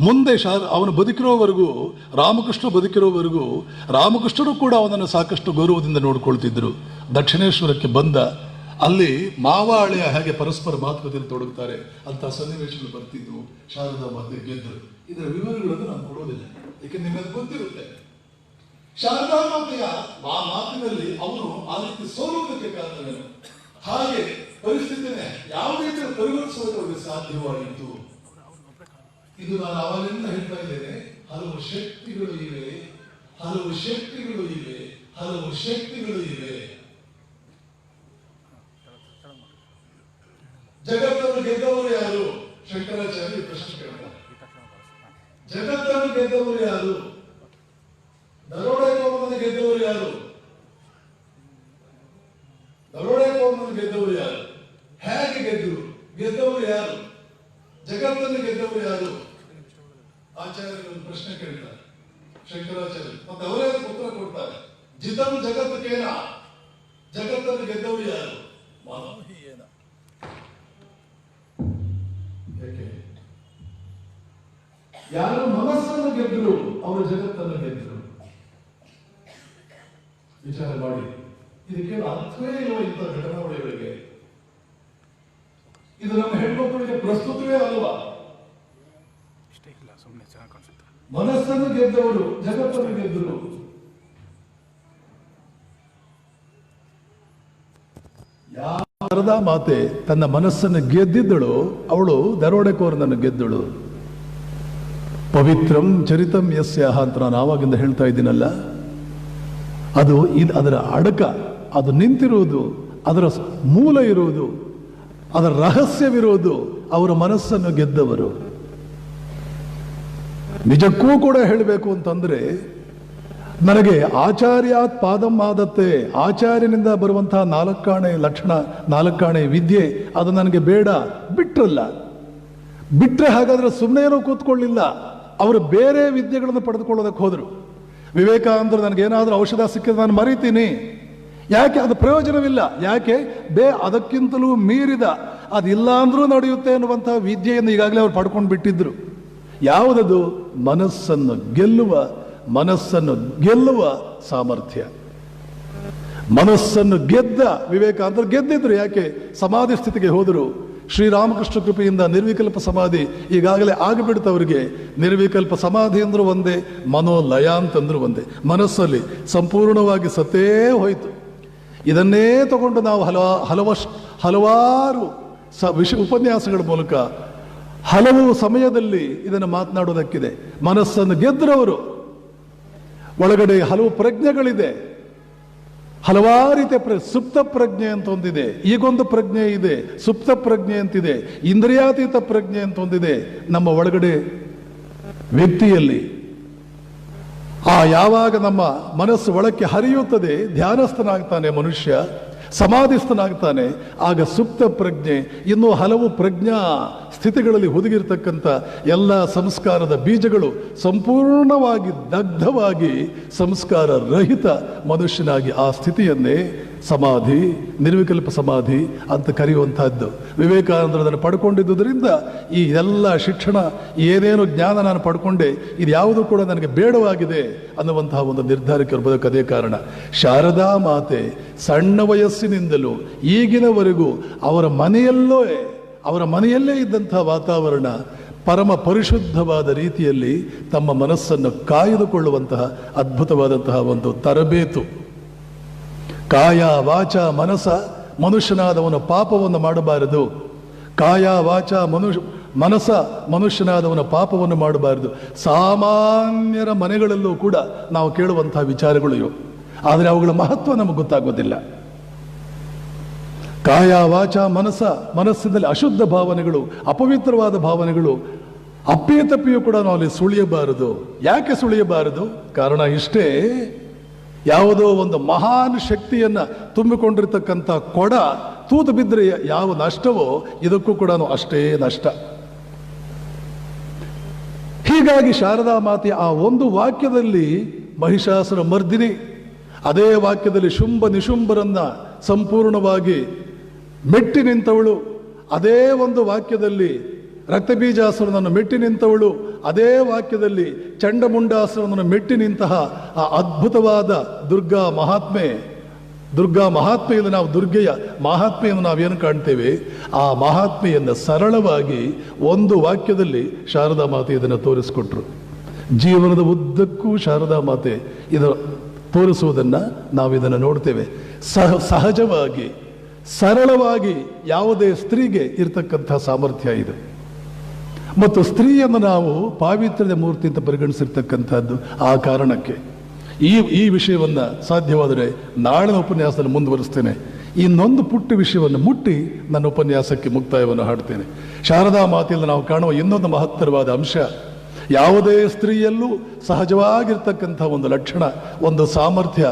ಮುಂದೆ ಅವನು ಬದುಕಿರೋವರೆಗೂ, ರಾಮಕೃಷ್ಣ ಬದುಕಿರೋವರೆಗೂ ರಾಮಕೃಷ್ಣರು ಕೂಡ ಅವನನ್ನು ಸಾಕಷ್ಟು ಗೌರವದಿಂದ ನೋಡ್ಕೊಳ್ತಿದ್ರು. ದಕ್ಷಿಣೇಶ್ವರಕ್ಕೆ ಬಂದ. ಅಲ್ಲಿ ಮಾವ ಹಳೆಯ ಹಾಗೆ ಪರಸ್ಪರ ಮಾತುಕತೆಯಲ್ಲಿ ತೊಡಗುತ್ತಾರೆ ಅಂತ ಸನ್ನಿವೇಶಗಳು ಬರ್ತಿದ್ವು. ಶಾರದಾ ಮಾತೆ ಗೆದ್ದರು. ಇದರ ವಿವರಗಳನ್ನು ನಾನು ಕೊಡೋದಿಲ್ಲ, ಏಕೆಂದ್ರೆ ನಿಮಗೆ ಗೊತ್ತಿರುತ್ತೆ. ಶಾರದಾ ಮಾತೆಯ ಆ ಮಾತಿನಲ್ಲಿ ಅವನು ಆ ರೀತಿ ಸೋಲುವುದಕ್ಕೆ ಕಾರಣವೇನು, ಹಾಗೆ ಪರಿಸ್ಥಿತಿನೇ ಯಾವ ರೀತಿಯಲ್ಲಿ ಪರಿವರ್ತಿಸೋದಕ್ಕೆ ಅವರಿಗೆ ಸಾಧ್ಯವಾಗಿತ್ತು. ಇದು ನಾನು ಅವರಿಂದ ಹೇಳ್ತಾ ಇದ್ದೇನೆ. ಹಲವು ಶಕ್ತಿಗಳು ಇವೆ, ಹಲವು ಶಕ್ತಿಗಳು ಇವೆ, ಹಲವು ಶಕ್ತಿಗಳು ಇವೆ. ಜಗತ್ತನ್ನು ಗೆದ್ದವರು ಯಾರು? ಶಂಕರಾಚಾರ್ಯ ಪ್ರಶ್ನೆ ಕೇಳ್ತಾರೆ. ಜಗತ್ತನ್ನು ಗೆದ್ದವರು ಯಾರು? ದರೋಡೆಕೋರನನ್ನು ಗೆದ್ದವರು ಯಾರು? ದರೋಡೆಕೋರನನ್ನು ಗೆದ್ದವರು ಯಾರು? ಹೇಗೆ ಗೆದ್ದರು? ಗೆದ್ದವರು ಯಾರು? ಜಗತ್ತನ್ನು ಗೆದ್ದವರು ಯಾರು? ಆಚಾರ್ಯರು ಪ್ರಶ್ನೆ ಕೇಳ್ತಾರೆ ಶಂಕರಾಚಾರ್ಯ. ಮತ್ತೆ ಅವರೇ ಉತ್ತರ ಕೊಡ್ತಾರೆ. ಜಿತಂ ಜಗತ್ತೇನ, ಜಗತ್ತನ್ನು ಗೆದ್ದವರು ಯಾರು? ಮಾನವೀಯೇನ. ಯಾರು ಮನಸ್ಸನ್ನು ಗೆದ್ದರು ಅವರು ಜಗತ್ತನ್ನು ಗೆದ್ದರು. ವಿಚಾರ ಮಾಡಿ. ಇದಕ್ಕೆ ಅರ್ಥವೇ ಇರುವ ಇಂಥ ಘಟನಾವಳಿಗಳಿಗೆ. ಇದು ನಮ್ಮ ಹೆಣ್ಮಕ್ಕಳಿಗೆ ಪ್ರಸ್ತುತವೇ ಅಲ್ವಾ? ಮನಸ್ಸನ್ನು ಗೆದ್ದವರು ಜಗತ್ತನ್ನು ಗೆದ್ದರು. ಶಾರದಾ ಮಾತೆ ತನ್ನ ಮನಸ್ಸನ್ನು ಗೆದ್ದಿದ್ದಳು, ಅವಳು ದರೋಡೆಕೋರನನ್ನು ಗೆದ್ದಳು. ಪವಿತ್ರಂ ಚರಿತಂ ಯಸ್ಯಾಹ ಅಂತ ನಾನು ಆವಾಗಿಂದ ಹೇಳ್ತಾ ಇದ್ದೀನಲ್ಲ, ಅದು ಅದರ ಅಡಕ, ಅದು ನಿಂತಿರುವುದು, ಅದರ ಮೂಲ ಇರುವುದು, ಅದರ ರಹಸ್ಯವಿರುವುದು ಅವರ ಮನಸ್ಸನ್ನು ಗೆದ್ದವರು. ನಿಜಕ್ಕೂ ಕೂಡ ಹೇಳಬೇಕು ಅಂತಂದ್ರೆ, ನನಗೆ ಆಚಾರ್ಯಾತ್ ಪಾದಂ ಆದತ್ತೆ, ಆಚಾರ್ಯನಿಂದ ಬರುವಂತಹ ನಾಲ್ಕಾಣೆ ಲಕ್ಷಣ, ನಾಲ್ಕಾಣೆ ವಿದ್ಯೆ ಅದು ನನಗೆ ಬೇಡ ಬಿಟ್ರಲ್ಲ. ಬಿಟ್ರೆ ಹಾಗಾದ್ರೆ ಸುಮ್ಮನೆ ಏನೋ ಕೂತ್ಕೊಳ್ಳಿಲ್ಲ, ಅವರು ಬೇರೆ ವಿದ್ಯೆಗಳನ್ನು ಪಡೆದುಕೊಳ್ಳೋದಕ್ಕೆ ಹೋದರು. ವಿವೇಕಾನಂದರು ನನಗೇನಾದ್ರೂ ಔಷಧ ಸಿಕ್ಕಿದ್ರೆ ನಾನು ಮರಿತೀನಿ, ಯಾಕೆ ಅದು ಪ್ರಯೋಜನವಿಲ್ಲ, ಯಾಕೆ ಅದಕ್ಕಿಂತಲೂ ಮೀರಿದ, ಅದಿಲ್ಲ ಅಂದ್ರೂ ನಡೆಯುತ್ತೆ ಅನ್ನುವಂತಹ ವಿದ್ಯೆಯನ್ನು ಈಗಾಗಲೇ ಅವ್ರು ಪಡ್ಕೊಂಡು ಬಿಟ್ಟಿದ್ರು. ಯಾವುದದು? ಮನಸ್ಸನ್ನು ಗೆಲ್ಲುವ ಸಾಮರ್ಥ್ಯ. ಮನಸ್ಸನ್ನು ಗೆದ್ದ ವಿವೇಕಾನಂದರು ಗೆದ್ದಿದ್ರು. ಯಾಕೆ? ಸಮಾಧಿ ಸ್ಥಿತಿಗೆ ಹೋದರು. ಶ್ರೀರಾಮಕೃಷ್ಣ ಕೃಪೆಯಿಂದ ನಿರ್ವಿಕಲ್ಪ ಸಮಾಧಿ ಈಗಾಗಲೇ ಆಗಿಬಿಡ್ತವ್ರಿಗೆ. ನಿರ್ವಿಕಲ್ಪ ಸಮಾಧಿ ಅಂದ್ರೂ ಒಂದೇ, ಮನೋಲಯ ಅಂತಂದ್ರು ಒಂದೇ. ಮನಸ್ಸಲ್ಲಿ ಸಂಪೂರ್ಣವಾಗಿ ಸತ್ತೇ ಹೋಯಿತು. ಇದನ್ನೇ ತಗೊಂಡು ನಾವು ಹಲವಾರು ಉಪನ್ಯಾಸಗಳ ಮೂಲಕ ಹಲವು ಸಮಯದಲ್ಲಿ ಇದನ್ನು ಮಾತನಾಡೋದಕ್ಕಿದೆ. ಮನಸ್ಸನ್ನು ಗೆದ್ರವರು. ಒಳಗಡೆ ಹಲವು ಪ್ರಜ್ಞೆಗಳಿದೆ, ಹಲವಾರು ರೀತಿಯ ಸುಪ್ತ ಪ್ರಜ್ಞೆ ಅಂತ ಒಂದಿದೆ, ಈಗೊಂದು ಪ್ರಜ್ಞೆ ಇದೆ, ಸುಪ್ತ ಪ್ರಜ್ಞೆ ಅಂತಿದೆ, ಇಂದ್ರಿಯಾತೀತ ಪ್ರಜ್ಞೆ ಅಂತ ಒಂದಿದೆ ನಮ್ಮ ಒಳಗಡೆ ವ್ಯಕ್ತಿಯಲ್ಲಿ. ಯಾವಾಗ ನಮ್ಮ ಮನಸ್ಸು ಒಳಕ್ಕೆ ಹರಿಯುತ್ತದೆ, ಧ್ಯಾನಸ್ಥನಾಗ್ತಾನೆ ಮನುಷ್ಯ, ಸಮಾಧಿಸ್ಥನಾಗ್ತಾನೆ, ಆಗ ಸುಪ್ತ ಪ್ರಜ್ಞೆ ಇನ್ನೂ ಹಲವು ಪ್ರಜ್ಞಾ ಸ್ಥಿತಿಗಳಲ್ಲಿ ಹುದುಗಿರ್ತಕ್ಕಂಥ ಎಲ್ಲ ಸಂಸ್ಕಾರದ ಬೀಜಗಳು ಸಂಪೂರ್ಣವಾಗಿ ದಗ್ಧವಾಗಿ ಸಂಸ್ಕಾರ ರಹಿತ ಮನುಷ್ಯನಾಗಿ ಆ ಸ್ಥಿತಿಯನ್ನೇ ಸಮಾಧಿ, ನಿರ್ವಿಕಲ್ಪ ಸಮಾಧಿ ಅಂತ ಕರೆಯುವಂತಹದ್ದು. ವಿವೇಕಾನಂದರು ಅದನ್ನು ಪಡ್ಕೊಂಡಿದ್ದುದರಿಂದ ಈ ಎಲ್ಲ ಶಿಕ್ಷಣ, ಏನೇನು ಜ್ಞಾನ ನಾನು ಪಡ್ಕೊಂಡೆ, ಇದು ಯಾವುದು ಕೂಡ ನನಗೆ ಬೇಡವಾಗಿದೆ ಅನ್ನುವಂತಹ ಒಂದು ನಿರ್ಧಾರಕ್ಕೆ ಬರೋದಕ್ಕೆ ಅದೇ ಕಾರಣ. ಶಾರದಾ ಮಾತೆ ಸಣ್ಣ ವಯಸ್ಸಿನಿಂದಲೂ ಈಗಿನವರೆಗೂ ಅವರ ಮನೆಯಲ್ಲೇ ಇದ್ದಂತಹ ವಾತಾವರಣ ಪರಮ ಪರಿಶುದ್ಧವಾದ ರೀತಿಯಲ್ಲಿ ತಮ್ಮ ಮನಸ್ಸನ್ನು ಕಾಯ್ದುಕೊಳ್ಳುವಂತಹ ಅದ್ಭುತವಾದಂತಹ ಒಂದು ತರಬೇತು. ಕಾಯ ವಾಚ ಮನಸ, ಮನುಷ್ಯನಾದವನ ಪಾಪವನ್ನು ಮಾಡಬಾರದು. ಕಾಯ ವಾಚ ಮನಸ, ಮನುಷ್ಯನಾದವನ ಪಾಪವನ್ನು ಮಾಡಬಾರದು. ಸಾಮಾನ್ಯರ ಮನೆಗಳಲ್ಲೂ ಕೂಡ ನಾವು ಕೇಳುವಂತಹ ವಿಚಾರಗಳು ಇವು, ಆದರೆ ಅವುಗಳ ಮಹತ್ವ ನಮಗೆ ಗೊತ್ತಾಗೋದಿಲ್ಲ. ಕಾಯ ವಾಚ ಮನಸ, ಮನಸ್ಸಿನಲ್ಲಿ ಅಶುದ್ಧ ಭಾವನೆಗಳು, ಅಪವಿತ್ರವಾದ ಭಾವನೆಗಳು ಅಪ್ಪಿಯ ತಪ್ಪಿಯೂ ಕೂಡ ನಾವು ಅಲ್ಲಿ ಸುಳಿಯಬಾರದು. ಯಾಕೆ ಸುಳಿಯಬಾರದು? ಕಾರಣ ಇಷ್ಟೇ, ಯಾವುದೋ ಒಂದು ಮಹಾನ್ ಶಕ್ತಿಯನ್ನ ತುಂಬಿಕೊಂಡಿರ್ತಕ್ಕಂಥ ಕೊಡ ತೂತು ಬಿದ್ದರೆ ಯಾವ ನಷ್ಟವೋ ಇದಕ್ಕೂ ಕೂಡ ಅಷ್ಟೇ ನಷ್ಟ. ಹೀಗಾಗಿ ಶಾರದಾ ಮಾತೆ ಆ ಒಂದು ವಾಕ್ಯದಲ್ಲಿ ಮಹಿಷಾಸುರ ಮರ್ದಿನಿ, ಅದೇ ವಾಕ್ಯದಲ್ಲಿ ಶುಂಭ ನಿಶುಂಭರನ್ನ ಸಂಪೂರ್ಣವಾಗಿ ಮೆಟ್ಟಿ ನಿಂತವಳು, ಅದೇ ಒಂದು ವಾಕ್ಯದಲ್ಲಿ ರಕ್ತಬೀಜಾಸುರನನ್ನು ಮೆಟ್ಟಿ ನಿಂತವಳು, ಅದೇ ವಾಕ್ಯದಲ್ಲಿ ಚಂಡಮುಂಡಾಸುರನನ್ನು ಮೆಟ್ಟಿ ನಿಂತಹ ಆ ಅದ್ಭುತವಾದ ದುರ್ಗಾ ಮಹಾತ್ಮೆಯಲ್ಲಿ ನಾವು ದುರ್ಗೆಯ ಮಹಾತ್ಮೆಯನ್ನು ನಾವೇನು ಕಾಣ್ತೇವೆ, ಆ ಮಹಾತ್ಮೆಯನ್ನು ಸರಳವಾಗಿ ಒಂದು ವಾಕ್ಯದಲ್ಲಿ ಶಾರದಾ ಮಾತೆ ಇದನ್ನು ತೋರಿಸಿಕೊಟ್ರು. ಜೀವನದ ಉದ್ದಕ್ಕೂ ಶಾರದಾ ಮಾತೆ ಇದು ತೋರಿಸುವುದನ್ನು ನಾವಿದನ್ನು ನೋಡ್ತೇವೆ. ಸಹಜವಾಗಿ ಸರಳವಾಗಿ ಯಾವುದೇ ಸ್ತ್ರೀಗೆ ಇರತಕ್ಕಂಥ ಸಾಮರ್ಥ್ಯ ಇದೆ. ಮತ್ತು ಸ್ತ್ರೀಯನ್ನು ನಾವು ಪಾವಿತ್ರ್ಯದ ಮೂರ್ತಿ ಅಂತ ಪರಿಗಣಿಸಿರ್ತಕ್ಕಂಥದ್ದು ಆ ಕಾರಣಕ್ಕೆ. ಈ ವಿಷಯವನ್ನು ಸಾಧ್ಯವಾದರೆ ನಾಳಿನ ಉಪನ್ಯಾಸದಲ್ಲಿ ಮುಂದುವರಿಸ್ತೇನೆ. ಇನ್ನೊಂದು ಪುಟ್ಟ ವಿಷಯವನ್ನು ಮುಟ್ಟಿ ನನ್ನ ಉಪನ್ಯಾಸಕ್ಕೆ ಮುಕ್ತಾಯವನ್ನು ಹಾಡ್ತೇನೆ. ಶಾರದಾ ಮಾತೆಯಲ್ಲಿ ನಾವು ಕಾಣುವ ಇನ್ನೊಂದು ಮಹತ್ತರವಾದ ಅಂಶ, ಯಾವುದೇ ಸ್ತ್ರೀಯಲ್ಲೂ ಸಹಜವಾಗಿರ್ತಕ್ಕಂಥ ಒಂದು ಲಕ್ಷಣ, ಒಂದು ಸಾಮರ್ಥ್ಯ,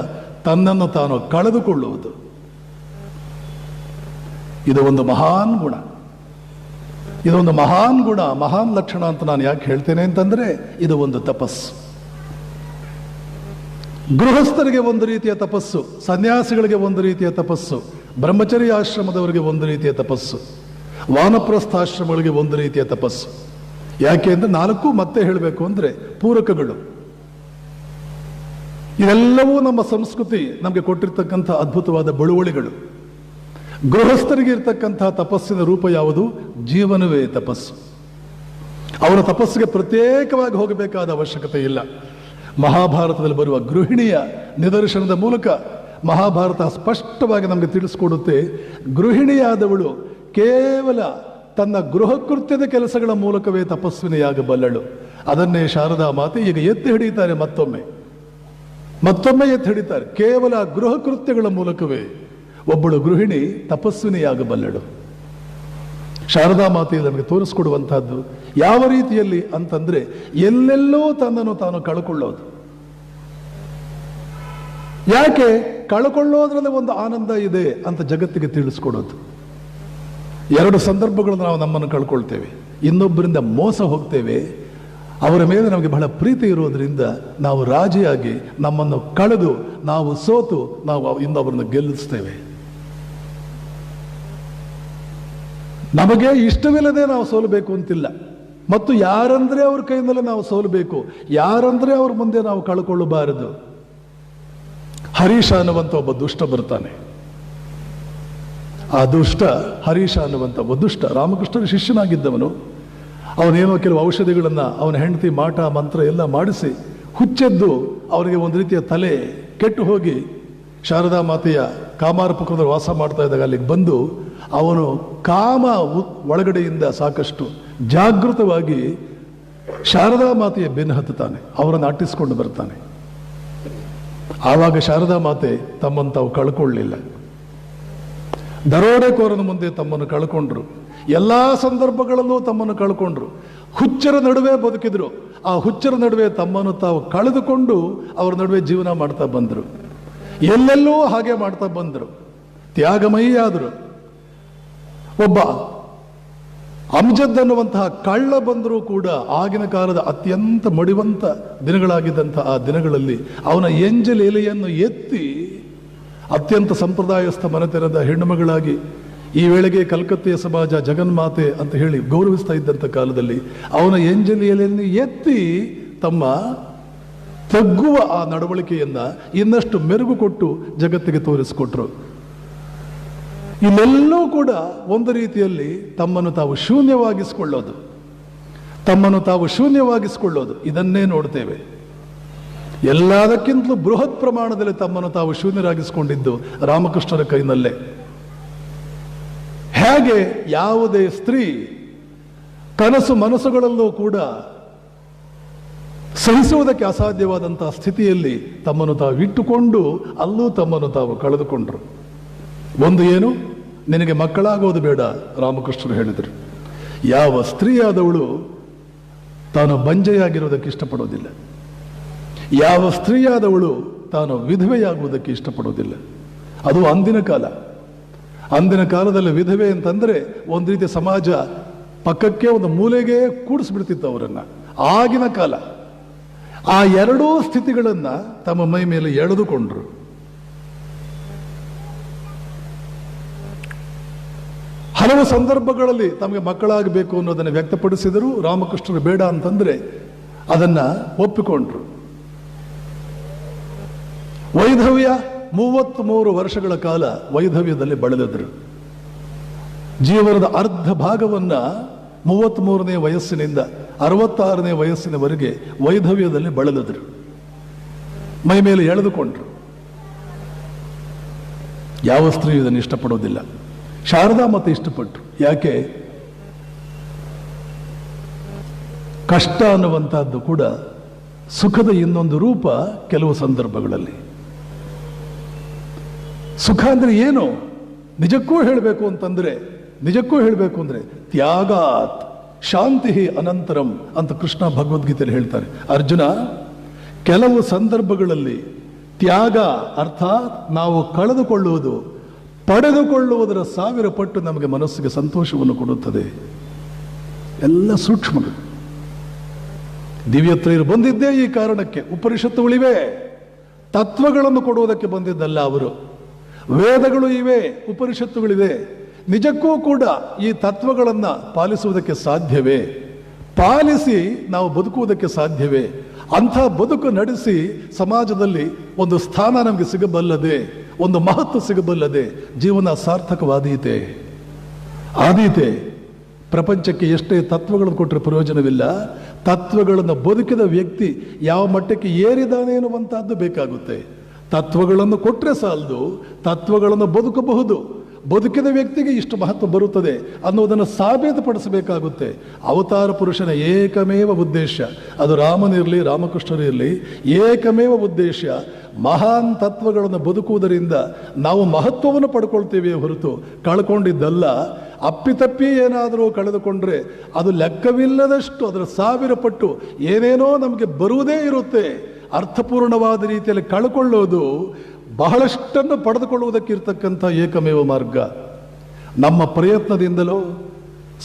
ತನ್ನನ್ನು ತಾನು ಕಳೆದುಕೊಳ್ಳುವುದು. ಇದು ಒಂದು ಮಹಾನ್ ಗುಣ, ಇದೊಂದು ಮಹಾನ್ ಗುಣ, ಮಹಾನ್ ಲಕ್ಷಣ ಅಂತ ನಾನು ಯಾಕೆ ಹೇಳ್ತೇನೆ ಅಂತಂದ್ರೆ, ಇದು ಒಂದು ತಪಸ್ಸು. ಗೃಹಸ್ಥರಿಗೆ ಒಂದು ರೀತಿಯ ತಪಸ್ಸು, ಸನ್ಯಾಸಿಗಳಿಗೆ ಒಂದು ರೀತಿಯ ತಪಸ್ಸು, ಬ್ರಹ್ಮಚರ್ಯ ಆಶ್ರಮದವರಿಗೆ ಒಂದು ರೀತಿಯ ತಪಸ್ಸು, ವಾನಪ್ರಸ್ಥಾಶ್ರಮಗಳಿಗೆ ಒಂದು ರೀತಿಯ ತಪಸ್ಸು. ಯಾಕೆ ಅಂದ್ರೆ ನಾಲ್ಕು ಮತ್ತೆ ಹೇಳಬೇಕು ಅಂದ್ರೆ ಪೂರಕಗಳು. ಇದೆಲ್ಲವೂ ನಮ್ಮ ಸಂಸ್ಕೃತಿ ನಮಗೆ ಕೊಟ್ಟಿರ್ತಕ್ಕಂಥ ಅದ್ಭುತವಾದ ಬಳುವಳಿಗಳು. ಗೃಹಸ್ಥರಿಗೆ ಇರ್ತಕ್ಕಂತಹ ತಪಸ್ಸಿನ ರೂಪ ಯಾವುದು? ಜೀವನವೇ ತಪಸ್ಸು. ಅವರ ತಪಸ್ಸಿಗೆ ಪ್ರತ್ಯೇಕವಾಗಿ ಹೋಗಬೇಕಾದ ಅವಶ್ಯಕತೆ ಇಲ್ಲ. ಮಹಾಭಾರತದಲ್ಲಿ ಬರುವ ಗೃಹಿಣಿಯ ನಿದರ್ಶನದ ಮೂಲಕ ಮಹಾಭಾರತ ಸ್ಪಷ್ಟವಾಗಿ ನಮಗೆ ತಿಳಿಸ್ಕೊಡುತ್ತೆ. ಗೃಹಿಣಿಯಾದವಳು ಕೇವಲ ತನ್ನ ಗೃಹ ಕೃತ್ಯದ ಕೆಲಸಗಳ ಮೂಲಕವೇ ತಪಸ್ವಿನಿಯಾಗಬಲ್ಲಳು. ಅದನ್ನೇ ಶಾರದಾ ಮಾತೆ ಈಗ ಎತ್ತಿ ಹಿಡಿಯುತ್ತಾರೆ, ಮತ್ತೊಮ್ಮೆ ಎತ್ತಿ ಹಿಡಿತಾರೆ. ಕೇವಲ ಗೃಹ ಕೃತ್ಯಗಳ ಮೂಲಕವೇ ಒಬ್ಬಳು ಗೃಹಿಣಿ ತಪಸ್ವಿನಿಯಾಗಬಲ್ಲಳು. ಶಾರದಾ ಮಾತೆ ನಮಗೆ ತೋರಿಸ್ಕೊಡುವಂತಹದ್ದು ಯಾವ ರೀತಿಯಲ್ಲಿ ಅಂತಂದ್ರೆ, ಎಲ್ಲೆಲ್ಲೋ ತನ್ನನ್ನು ತಾನು ಕಳ್ಕೊಳ್ಳೋದು. ಯಾಕೆ ಕಳ್ಕೊಳ್ಳೋದ್ರಲ್ಲಿ ಒಂದು ಆನಂದ ಇದೆ ಅಂತ ಜಗತ್ತಿಗೆ ತಿಳಿಸ್ಕೊಡೋದು. ಎರಡು ಸಂದರ್ಭಗಳನ್ನು ನಾವು ನಮ್ಮನ್ನು ಕಳ್ಕೊಳ್ತೇವೆ. ಇನ್ನೊಬ್ಬರಿಂದ ಮೋಸ ಹೋಗ್ತೇವೆ, ಅವರ ಮೇಲೆ ನಮಗೆ ಬಹಳ ಪ್ರೀತಿ ಇರೋದ್ರಿಂದ ನಾವು ರಾಜಿಯಾಗಿ ನಮ್ಮನ್ನು ಕಳೆದು ನಾವು ಸೋತು ನಾವು ಇನ್ನೊಬ್ಬರನ್ನು ಗೆಲ್ಲಿಸ್ತೇವೆ. ನಮಗೆ ಇಷ್ಟವಿಲ್ಲದೆ ನಾವು ಸೋಲಬೇಕು ಅಂತಿಲ್ಲ, ಮತ್ತು ಯಾರಂದ್ರೆ ಅವ್ರ ಕೈಯಿಂದಲೇ ನಾವು ಸೋಲಬೇಕು, ಯಾರಂದ್ರೆ ಅವ್ರ ಮುಂದೆ ನಾವು ಕಳ್ಕೊಳ್ಳಬಾರದು. ಹರೀಶ ಅನ್ನುವಂಥ ಒಬ್ಬ ದುಷ್ಟ ಬರ್ತಾನೆ. ಆ ದುಷ್ಟ ಹರೀಶ ಅನ್ನುವಂಥ ಒಬ್ಬ ದುಷ್ಟ ರಾಮಕೃಷ್ಣರ ಶಿಷ್ಯನಾಗಿದ್ದವನು. ಅವನೇನೋ ಕೆಲವು ಔಷಧಿಗಳನ್ನ ಅವನ ಹೆಂಡತಿ ಮಾಟ ಮಂತ್ರ ಎಲ್ಲ ಮಾಡಿಸಿ ಹುಚ್ಚೆದ್ದು ಅವರಿಗೆ ಒಂದು ರೀತಿಯ ತಲೆ ಕೆಟ್ಟು ಹೋಗಿ ಶಾರದಾ ಮಾತೆಯ ಕಾಮಾರಪುರದಲ್ಲಿ ವಾಸ ಮಾಡ್ತಾ ಇದ್ದಾಗ ಅಲ್ಲಿಗೆ ಬಂದು ಅವನು ಕಾಮ ಒಳಗಡೆಯಿಂದ ಸಾಕಷ್ಟು ಜಾಗೃತವಾಗಿ ಶಾರದಾ ಮಾತೆಯ ಬೆನ್ನು ಹತ್ತುತ್ತಾನೆ, ಅವರನ್ನು ಅಟ್ಟಿಸ್ಕೊಂಡು ಬರ್ತಾನೆ. ಆವಾಗ ಶಾರದಾ ಮಾತೆ ತಮ್ಮನ್ನು ತಾವು ಕಳ್ಕೊಳ್ಳಿಲ್ಲ. ದರೋಡೆಕೋರನ ಮುಂದೆ ತಮ್ಮನ್ನು ಕಳ್ಕೊಂಡ್ರು, ಎಲ್ಲಾ ಸಂದರ್ಭಗಳಲ್ಲೂ ತಮ್ಮನ್ನು ಕಳ್ಕೊಂಡ್ರು. ಹುಚ್ಚರ ನಡುವೆ ಬದುಕಿದ್ರು, ಆ ಹುಚ್ಚರ ನಡುವೆ ತಮ್ಮನ್ನು ತಾವು ಕಳೆದುಕೊಂಡು ಅವರ ನಡುವೆ ಜೀವನ ಮಾಡ್ತಾ ಬಂದರು. ಎಲ್ಲೆಲ್ಲೂ ಹಾಗೆ ಮಾಡ್ತಾ ಬಂದರು, ತ್ಯಾಗಮಯಿ ಆದರು. ಒಬ್ಬ ಅಮ್ಜದ್ ಅನ್ನುವಂತಹ ಕಳ್ಳ ಬಂದರೂ ಕೂಡ ಆಗಿನ ಕಾಲದ ಅತ್ಯಂತ ಮಡಿವಂತ ದಿನಗಳಾಗಿದ್ದಂಥ ಆ ದಿನಗಳಲ್ಲಿ ಅವನ ಎಂಜಲ್ ಎಲೆಯನ್ನು ಎತ್ತಿ ಅತ್ಯಂತ ಸಂಪ್ರದಾಯಸ್ಥ ಮನೆತೆರೆದ ಹೆಣ್ಣುಮಗಳಾಗಿ ಈ ವೇಳೆಗೆ ಕಲ್ಕತ್ತೆಯ ಸಮಾಜ ಜಗನ್ಮಾತೆ ಅಂತ ಹೇಳಿ ಗೌರವಿಸ್ತಾ ಇದ್ದಂಥ ಕಾಲದಲ್ಲಿ ಅವನ ಎಂಜಲ್ ಎಲೆಯನ್ನು ಎತ್ತಿ ತಮ್ಮ ತಗ್ಗುವ ಆ ನಡವಳಿಕೆಯನ್ನ ಇನ್ನಷ್ಟು ಮೆರುಗು ಕೊಟ್ಟು ಜಗತ್ತಿಗೆ ತೋರಿಸಿಕೊಟ್ರು. ಇಲ್ಲೆಲ್ಲೂ ಕೂಡ ಒಂದು ರೀತಿಯಲ್ಲಿ ತಮ್ಮನ್ನು ತಾವು ಶೂನ್ಯವಾಗಿಸಿಕೊಳ್ಳೋದು ಇದನ್ನೇ ನೋಡ್ತೇವೆ. ಎಲ್ಲದಕ್ಕಿಂತಲೂ ಬೃಹತ್ ಪ್ರಮಾಣದಲ್ಲಿ ತಮ್ಮನ್ನು ತಾವು ಶೂನ್ಯರಾಗಿಸಿಕೊಂಡಿದ್ದು ರಾಮಕೃಷ್ಣರ ಕೈನಲ್ಲೇ. ಹೇಗೆ ಯಾವುದೇ ಸ್ತ್ರೀ ಕನಸು ಮನಸ್ಸುಗಳಲ್ಲೂ ಕೂಡ ಸಹಿಸುವುದಕ್ಕೆ ಅಸಾಧ್ಯವಾದಂತಹ ಸ್ಥಿತಿಯಲ್ಲಿ ತಮ್ಮನ್ನು ತಾವು ಇಟ್ಟುಕೊಂಡು ಅಲ್ಲೂ ತಮ್ಮನ್ನು ತಾವು ಕಳೆದುಕೊಂಡ್ರು. ಒಂದು ಏನು, ನಿನಗೆ ಮಕ್ಕಳಾಗೋದು ಬೇಡ, ರಾಮಕೃಷ್ಣರು ಹೇಳಿದರು. ಯಾವ ಸ್ತ್ರೀಯಾದವಳು ತಾನು ಬಂಜೆಯಾಗಿರೋದಕ್ಕೆ ಇಷ್ಟಪಡೋದಿಲ್ಲ, ಯಾವ ಸ್ತ್ರೀಯಾದವಳು ತಾನು ವಿಧವೆಯಾಗುವುದಕ್ಕೆ ಇಷ್ಟಪಡೋದಿಲ್ಲ. ಅದು ಅಂದಿನ ಕಾಲದಲ್ಲಿ ವಿಧವೆ ಅಂತಂದ್ರೆ ಒಂದು ರೀತಿಯ ಸಮಾಜ ಪಕ್ಕಕ್ಕೆ ಒಂದು ಮೂಲೆಗೆ ಕೂಡಿಸ್ಬಿಡ್ತಿತ್ತು ಅವರನ್ನ. ಆಗಿನ ಕಾಲ ಆ ಎರಡೂ ಸ್ಥಿತಿಗಳನ್ನ ತಮ್ಮ ಮೈ ಮೇಲೆ ಎಳೆದುಕೊಂಡ್ರು. ಹಲವು ಸಂದರ್ಭಗಳಲ್ಲಿ ತಮಗೆ ಮಕ್ಕಳಾಗಬೇಕು ಅನ್ನೋದನ್ನು ವ್ಯಕ್ತಪಡಿಸಿದರು. ರಾಮಕೃಷ್ಣರು ಬೇಡ ಅಂತಂದ್ರೆ ಅದನ್ನ ಒಪ್ಪಿಕೊಂಡ್ರು. ವೈಧವ್ಯ 33 ವರ್ಷಗಳ ಕಾಲ ವೈಧವ್ಯದಲ್ಲಿ ಬಳಲಿದ್ರು. ಜೀವನದ ಅರ್ಧ ಭಾಗವನ್ನ 33ನೇ ವಯಸ್ಸಿನಿಂದ 66ನೇ ವಯಸ್ಸಿನವರೆಗೆ ವೈಧವ್ಯದಲ್ಲಿ ಬಳಲಿದ್ರು, ಮೈ ಮೇಲೆ ಎಳೆದುಕೊಂಡ್ರು. ಯಾವ ಸ್ತ್ರೀ ಇದನ್ನು ಇಷ್ಟಪಡೋದಿಲ್ಲ. ಶಾರದಾ ಮಾತೆ ಇಷ್ಟಪಟ್ಟರು. ಯಾಕೆ? ಕಷ್ಟ ಅನ್ನುವಂಥದ್ದು ಕೂಡ ಸುಖದ ಇನ್ನೊಂದು ರೂಪ. ಕೆಲವು ಸಂದರ್ಭಗಳಲ್ಲಿ ಸುಖ ಅಂದ್ರೆ ಏನು ನಿಜಕ್ಕೂ ಹೇಳಬೇಕು ಅಂದ್ರೆ ತ್ಯಾಗಾತ್ ಶಾಂತಿ ಅನಂತರಂ ಅಂತ ಕೃಷ್ಣ ಭಗವದ್ಗೀತೆಯಲ್ಲಿ ಹೇಳ್ತಾರೆ. ಅರ್ಜುನ, ಕೆಲವು ಸಂದರ್ಭಗಳಲ್ಲಿ ತ್ಯಾಗ ಅರ್ಥಾತ್ ನಾವು ಕಳೆದುಕೊಳ್ಳುವುದು ಪಡೆದುಕೊಳ್ಳುವುದರ 1000 ಪಟ್ಟು ನಮಗೆ ಮನಸ್ಸಿಗೆ ಸಂತೋಷವನ್ನು ಕೊಡುತ್ತದೆ. ಎಲ್ಲ ಸೂಕ್ಷ್ಮಗಳು. ದಿವ್ಯತ್ರಯರು ಬಂದಿದ್ದೇ ಈ ಕಾರಣಕ್ಕೆ. ಉಪನಿಷತ್ತುಗಳಿವೆ, ತತ್ವಗಳನ್ನು ಕೊಡುವುದಕ್ಕೆ ಬಂದಿದ್ದಲ್ಲ ಅವರು. ವೇದಗಳು ಇವೆ, ಉಪನಿಷತ್ತುಗಳಿವೆ. ನಿಜಕ್ಕೂ ಕೂಡ ಈ ತತ್ವಗಳನ್ನು ಪಾಲಿಸುವುದಕ್ಕೆ ಸಾಧ್ಯವೇ? ಪಾಲಿಸಿ ನಾವು ಬದುಕುವುದಕ್ಕೆ ಸಾಧ್ಯವೇ? ಅಂಥ ಬದುಕು ನಡೆಸಿ ಸಮಾಜದಲ್ಲಿ ಒಂದು ಸ್ಥಾನ ನಮಗೆ ಸಿಗಬಲ್ಲದೆ, ಒಂದು ಮಹತ್ವ ಸಿಗಬಲ್ಲದೆ ಜೀವನ ಸಾರ್ಥಕವಾದೀತೆ. ಪ್ರಪಂಚಕ್ಕೆ ಎಷ್ಟೇ ತತ್ವಗಳನ್ನು ಕೊಟ್ಟರೆ ಪ್ರಯೋಜನವಿಲ್ಲ. ತತ್ವಗಳನ್ನು ಬದುಕಿದ ವ್ಯಕ್ತಿ ಯಾವ ಮಟ್ಟಕ್ಕೆ ಏರಿದಾನೆ ಎನ್ನುವಂತಹದ್ದು ಬೇಕಾಗುತ್ತೆ. ತತ್ವಗಳನ್ನು ಕೊಟ್ಟರೆ ಸಾಲದು, ತತ್ವಗಳನ್ನು ಬದುಕಬಹುದು. ಬದುಕಿದ ವ್ಯಕ್ತಿಗೆ ಇಷ್ಟು ಮಹತ್ವ ಬರುತ್ತದೆ ಅನ್ನೋದನ್ನು ಸಾಬೀತುಪಡಿಸಬೇಕಾಗುತ್ತೆ. ಅವತಾರ ಪುರುಷನ ಏಕಮೇವ ಉದ್ದೇಶ, ಅದು ರಾಮನಿರಲಿ ರಾಮಕೃಷ್ಣರಿರಲಿ, ಏಕಮೇವ ಉದ್ದೇಶ ಮಹಾನ್ ತತ್ವಗಳನ್ನು ಬದುಕುವುದರಿಂದ ನಾವು ಮಹತ್ವವನ್ನು ಪಡ್ಕೊಳ್ತೀವಿ ಹೊರತು ಕಳ್ಕೊಂಡಿದ್ದಲ್ಲ. ಅಪ್ಪಿತಪ್ಪಿ ಏನಾದರೂ ಕಳೆದುಕೊಂಡ್ರೆ ಅದು ಲೆಕ್ಕವಿಲ್ಲದಷ್ಟು, ಅದರ 1000 ಪಟ್ಟು ಏನೇನೋ ನಮಗೆ ಬರುವುದೇ ಇರುತ್ತೆ. ಅರ್ಥಪೂರ್ಣವಾದ ರೀತಿಯಲ್ಲಿ ಕಳ್ಕೊಳ್ಳೋದು ಬಹಳಷ್ಟನ್ನು ಪಡೆದುಕೊಳ್ಳುವುದಕ್ಕಿರ್ತಕ್ಕಂಥ ಏಕಮೇವ ಮಾರ್ಗ. ನಮ್ಮ ಪ್ರಯತ್ನದಿಂದಲೋ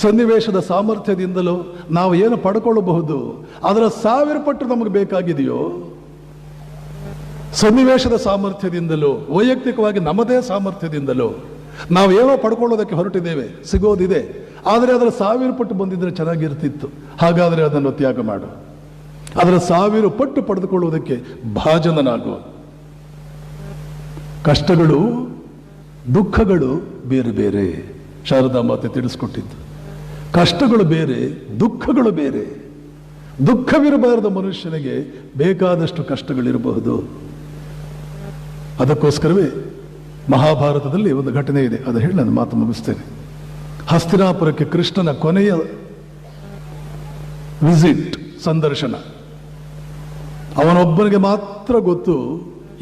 ಸನ್ನಿವೇಶದ ಸಾಮರ್ಥ್ಯದಿಂದಲೋ ನಾವು ಏನು ಪಡ್ಕೊಳ್ಳಬಹುದು, ಅದರ 1000 ಪಟ್ಟು ನಮಗೆ ಬೇಕಾಗಿದೆಯೋ, ಸನ್ನಿವೇಶದ ಸಾಮರ್ಥ್ಯದಿಂದಲೋ ವೈಯಕ್ತಿಕವಾಗಿ ನಮ್ಮದೇ ಸಾಮರ್ಥ್ಯದಿಂದಲೋ ನಾವು ಏನೋ ಪಡ್ಕೊಳ್ಳೋದಕ್ಕೆ ಹೊರಟಿದ್ದೇವೆ, ಸಿಗೋದಿದೆ. ಆದರೆ ಅದರ 1000 ಪಟ್ಟು ಬಂದಿದ್ರೆ ಚೆನ್ನಾಗಿರ್ತಿತ್ತು. ಹಾಗಾದರೆ ಅದನ್ನು ತ್ಯಾಗ ಮಾಡು. ಅದರ 1000 ಪಟ್ಟು ಪಡೆದುಕೊಳ್ಳುವುದಕ್ಕೆ ಭಾಜನನಾಗು. ಕಷ್ಟಗಳು ದುಃಖಗಳು ಬೇರೆ ಬೇರೆ. ಶಾರದಾ ಮಾತೆ ತಿಳಿಸ್ಕೊಟ್ಟಿದ್ದು ಕಷ್ಟಗಳು ಬೇರೆ, ದುಃಖಗಳು ಬೇರೆ. ದುಃಖವಿರಬಾರದ ಮನುಷ್ಯನಿಗೆ ಬೇಕಾದಷ್ಟು ಕಷ್ಟಗಳಿರಬಹುದು. ಅದಕ್ಕೋಸ್ಕರವೇ ಮಹಾಭಾರತದಲ್ಲಿ ಒಂದು ಘಟನೆ ಇದೆ, ಅದು ಹೇಳಿ ನಾನು ಮಾತು ಮುಗಿಸ್ತೇನೆ. ಹಸ್ತಿನಾಪುರಕ್ಕೆ ಕೃಷ್ಣನ ಕೊನೆಯ ವಿಸಿಟ್, ಸಂದರ್ಶನ. ಅವನೊಬ್ಬನಿಗೆ ಮಾತ್ರ ಗೊತ್ತು,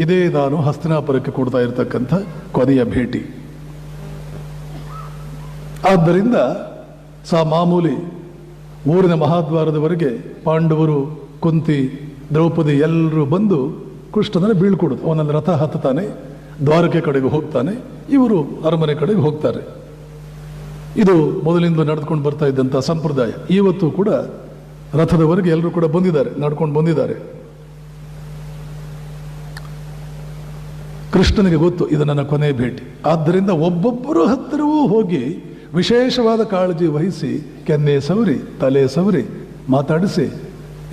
ಇದೇ ನಾನು ಹಸ್ತಿನಾಪುರಕ್ಕೆ ಕೊಡ್ತಾ ಇರತಕ್ಕಂಥ ಕೊನೆಯ ಭೇಟಿ. ಆದ್ದರಿಂದ ಮಾಮೂಲಿ ಊರಿನ ಮಹಾದ್ವಾರದವರೆಗೆ ಪಾಂಡವರು, ಕುಂತಿ, ದ್ರೌಪದಿ ಎಲ್ಲರೂ ಬಂದು ಕೃಷ್ಣನ ಬೀಳ್ಕೊಡುದು. ಅವನಲ್ಲಿ ರಥ ಹತ್ತಾನೆ, ದ್ವಾರಕೆ ಕಡೆಗೆ ಹೋಗ್ತಾನೆ, ಇವರು ಅರಮನೆ ಕಡೆಗೆ ಹೋಗ್ತಾರೆ. ಇದು ಮೊದಲಿಂದ ನಡೆದುಕೊಂಡು ಬರ್ತಾ ಇದ್ದಂಥ ಸಂಪ್ರದಾಯ. ಇವತ್ತು ಕೂಡ ರಥದವರೆಗೆ ಎಲ್ಲರೂ ಕೂಡ ಬಂದಿದ್ದಾರೆ, ನಡ್ಕೊಂಡು ಬಂದಿದ್ದಾರೆ. ಕೃಷ್ಣನಿಗೆ ಗೊತ್ತು ಇದು ನನ್ನ ಕೊನೆಯ ಭೇಟಿ. ಆದ್ದರಿಂದ ಒಬ್ಬೊಬ್ಬರು ಹತ್ತಿರವೂ ಹೋಗಿ ವಿಶೇಷವಾದ ಕಾಳಜಿ ವಹಿಸಿ ಕೆನ್ನೆ ಸವರಿ, ತಲೆ ಸವರಿ, ಮಾತಾಡಿಸಿ,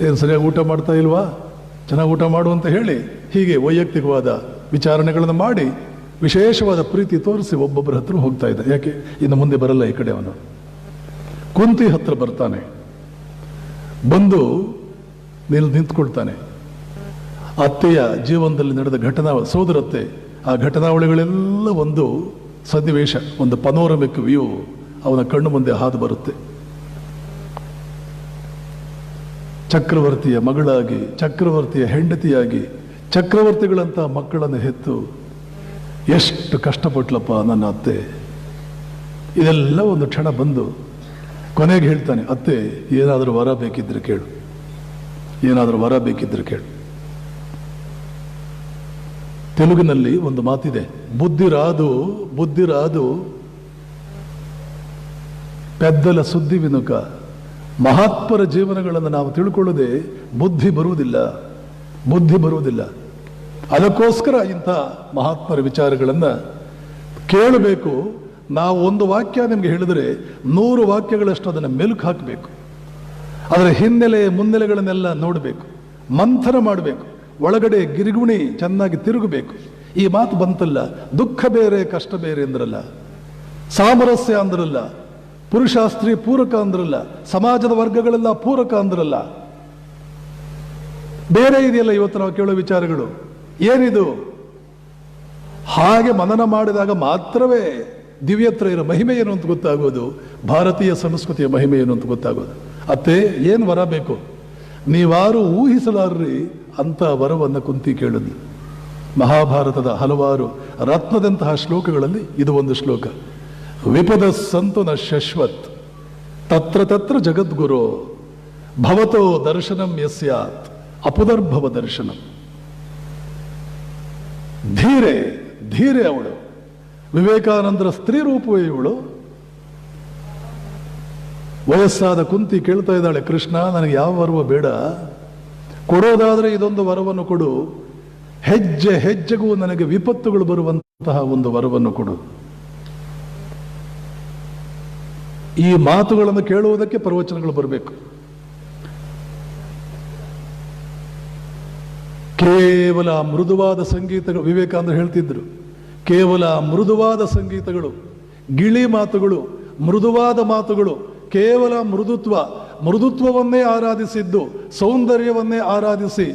ಏನು ಸರಿಯಾಗಿ ಊಟ ಮಾಡ್ತಾ ಇಲ್ವಾ, ಚೆನ್ನಾಗಿ ಊಟ ಮಾಡು ಅಂತ ಹೇಳಿ, ಹೀಗೆ ವೈಯಕ್ತಿಕವಾದ ವಿಚಾರಣೆಗಳನ್ನು ಮಾಡಿ ವಿಶೇಷವಾದ ಪ್ರೀತಿ ತೋರಿಸಿ ಒಬ್ಬೊಬ್ಬರ ಹತ್ರ ಹೋಗ್ತಾ ಇದ್ದ. ಯಾಕೆ ಇನ್ನು ಮುಂದೆ ಬರಲ್ಲ ಈ ಕಡೆ ಅವನು. ಕುಂತಿ ಹತ್ರ ಬರ್ತಾನೆ, ಬಂದು ನಿಂತ್ಕೊಳ್ತಾನೆ. ಅತ್ತೆಯ ಜೀವನದಲ್ಲಿ ನಡೆದ ಸೋದರತ್ತೆ, ಆ ಘಟನಾವಳಿಗಳೆಲ್ಲ ಒಂದು ಸನ್ನಿವೇಶ, ಒಂದು ಪನೋರಮಿಕ್ ವ್ಯೂ ಅವನ ಕಣ್ಣು ಮುಂದೆ ಹಾದು ಬರುತ್ತೆ. ಚಕ್ರವರ್ತಿಯ ಮಗಳಾಗಿ, ಚಕ್ರವರ್ತಿಯ ಹೆಂಡತಿಯಾಗಿ, ಚಕ್ರವರ್ತಿಗಳಂತ ಮಕ್ಕಳನ್ನು ಹೆತ್ತು ಎಷ್ಟು ಕಷ್ಟಪಟ್ಲಪ್ಪ ನನ್ನ ಅತ್ತೆ. ಇದೆಲ್ಲ ಒಂದು ಕ್ಷಣ ಬಂದು ಕೊನೆಗೆ ಹೇಳ್ತಾನೆ, ಅತ್ತೆ ಏನಾದರೂ ವರ ಬೇಕಿದ್ರೆ ಕೇಳು, ಏನಾದರೂ ವರ ಬೇಕಿದ್ರೆ ಕೇಳು. ತೆಲುಗಿನಲ್ಲಿ ಒಂದು ಮಾತಿದೆ, ಬುದ್ಧಿರಾದು ಪೆದ್ದಲ ಸುದ್ದಿ ವಿನುಕ. ಮಹಾತ್ಮರ ಜೀವನಗಳನ್ನು ನಾವು ತಿಳ್ಕೊಳ್ಳದೆ ಬುದ್ಧಿ ಬರುವುದಿಲ್ಲ. ಅದಕ್ಕೋಸ್ಕರ ಇಂಥ ಮಹಾತ್ಮರ ವಿಚಾರಗಳನ್ನು ಕೇಳಬೇಕು. ನಾವು ಒಂದು ವಾಕ್ಯ ನಿಮಗೆ ಹೇಳಿದರೆ 100 ವಾಕ್ಯಗಳಷ್ಟು ಅದನ್ನು ಮೆಲುಕು ಹಾಕಬೇಕು. ಅದರ ಹಿನ್ನೆಲೆ ಮುನ್ನೆಲೆಗಳನ್ನೆಲ್ಲ ನೋಡಬೇಕು, ಮಂಥನ ಮಾಡಬೇಕು, ಒಳಗಡೆ ಗಿರಿಗುಣಿ ಚೆನ್ನಾಗಿ ತಿರುಗಬೇಕು. ಈ ಮಾತು ಬಂತಲ್ಲ, ದುಃಖ ಬೇರೆ ಕಷ್ಟ ಬೇರೆ ಅಂದ್ರಲ್ಲ, ಸಾಮರಸ್ಯ ಅಂದ್ರಲ್ಲ, ಪುರುಷ ಸ್ತ್ರೀ ಪೂರಕ ಅಂದ್ರಲ್ಲ, ಸಮಾಜದ ವರ್ಗಗಳೆಲ್ಲ ಪೂರಕ ಅಂದ್ರಲ್ಲ. ಬೇರೆ ಇದೆಯಲ್ಲ ಇವತ್ತು ನಾವು ಕೇಳೋ ವಿಚಾರಗಳು. ಏನಿದು? ಹಾಗೆ ಮನನ ಮಾಡಿದಾಗ ಮಾತ್ರವೇ ದಿವ್ಯತ್ರಯರ ಮಹಿಮೆ ಏನು ಅಂತ ಗೊತ್ತಾಗೋದು, ಭಾರತೀಯ ಸಂಸ್ಕೃತಿಯ ಮಹಿಮೆ ಏನು ಅಂತ ಗೊತ್ತಾಗೋದು. ಅತ್ತೆ ಏನು ವರ ಬೇಕು, ನೀವಾರು ಊಹಿಸಲಾರ್ರಿ ಅಂತ ವರವನ್ನು ಕುಂತಿ ಕೇಳಿದ್ಲು. ಮಹಾಭಾರತದ ಹಲವಾರು ರತ್ನದಂತಹ ಶ್ಲೋಕಗಳಲ್ಲಿ ಇದು ಒಂದು ಶ್ಲೋಕ. ವಿಪದ ಸಂತು ನ ಶಶ್ವತ್ ತತ್ರ ತತ್ರ ಜಗದ್ಗುರು ಭವತೋ ದರ್ಶನಂ ಯಸ್ಯಾತ್ ಅಪುದರ್ಭವ ದರ್ಶನಂ. ಧೀರೆ ಅವಳು, ವಿವೇಕಾನಂದರ ಸ್ತ್ರೀ ರೂಪವೇ ಇವಳು. ವಯಸ್ಸಾದ ಕುಂತಿ ಕೇಳ್ತಾ ಇದ್ದಾಳೆ, ಕೃಷ್ಣ ನನಗೆ ಯಾವ ವರವ ಬೇಡ, ಕೊಡೋದಾದ್ರೆ ಇದೊಂದು ವರವನ್ನು ಕೊಡು, ಹೆಜ್ಜೆ ಹೆಜ್ಜೆಗೂ ನನಗೆ ವಿಪತ್ತುಗಳು ಬರುವಂತಹ ಒಂದು ವರವನ್ನು ಕೊಡು. ಈ ಮಾತುಗಳನ್ನು ಕೇಳುವುದಕ್ಕೆ ಪ್ರವಚನಗಳು ಬರಬೇಕು. ಕೇವಲ ಮೃದುವಾದ ಸಂಗೀತಗಳು, ವಿವೇಕಾನಂದರು ಹೇಳ್ತಿದ್ರು, ಕೇವಲ ಮೃದುವಾದ ಸಂಗೀತಗಳು, ಗಿಳಿ ಮಾತುಗಳು, ಮೃದುವಾದ ಮಾತುಗಳು, ಕೇವಲ ಮೃದುತ್ವವನ್ನೇ ಆರಾಧಿಸಿದ್ದು, ಸೌಂದರ್ಯವನ್ನೇ ಆರಾಧಿಸಿ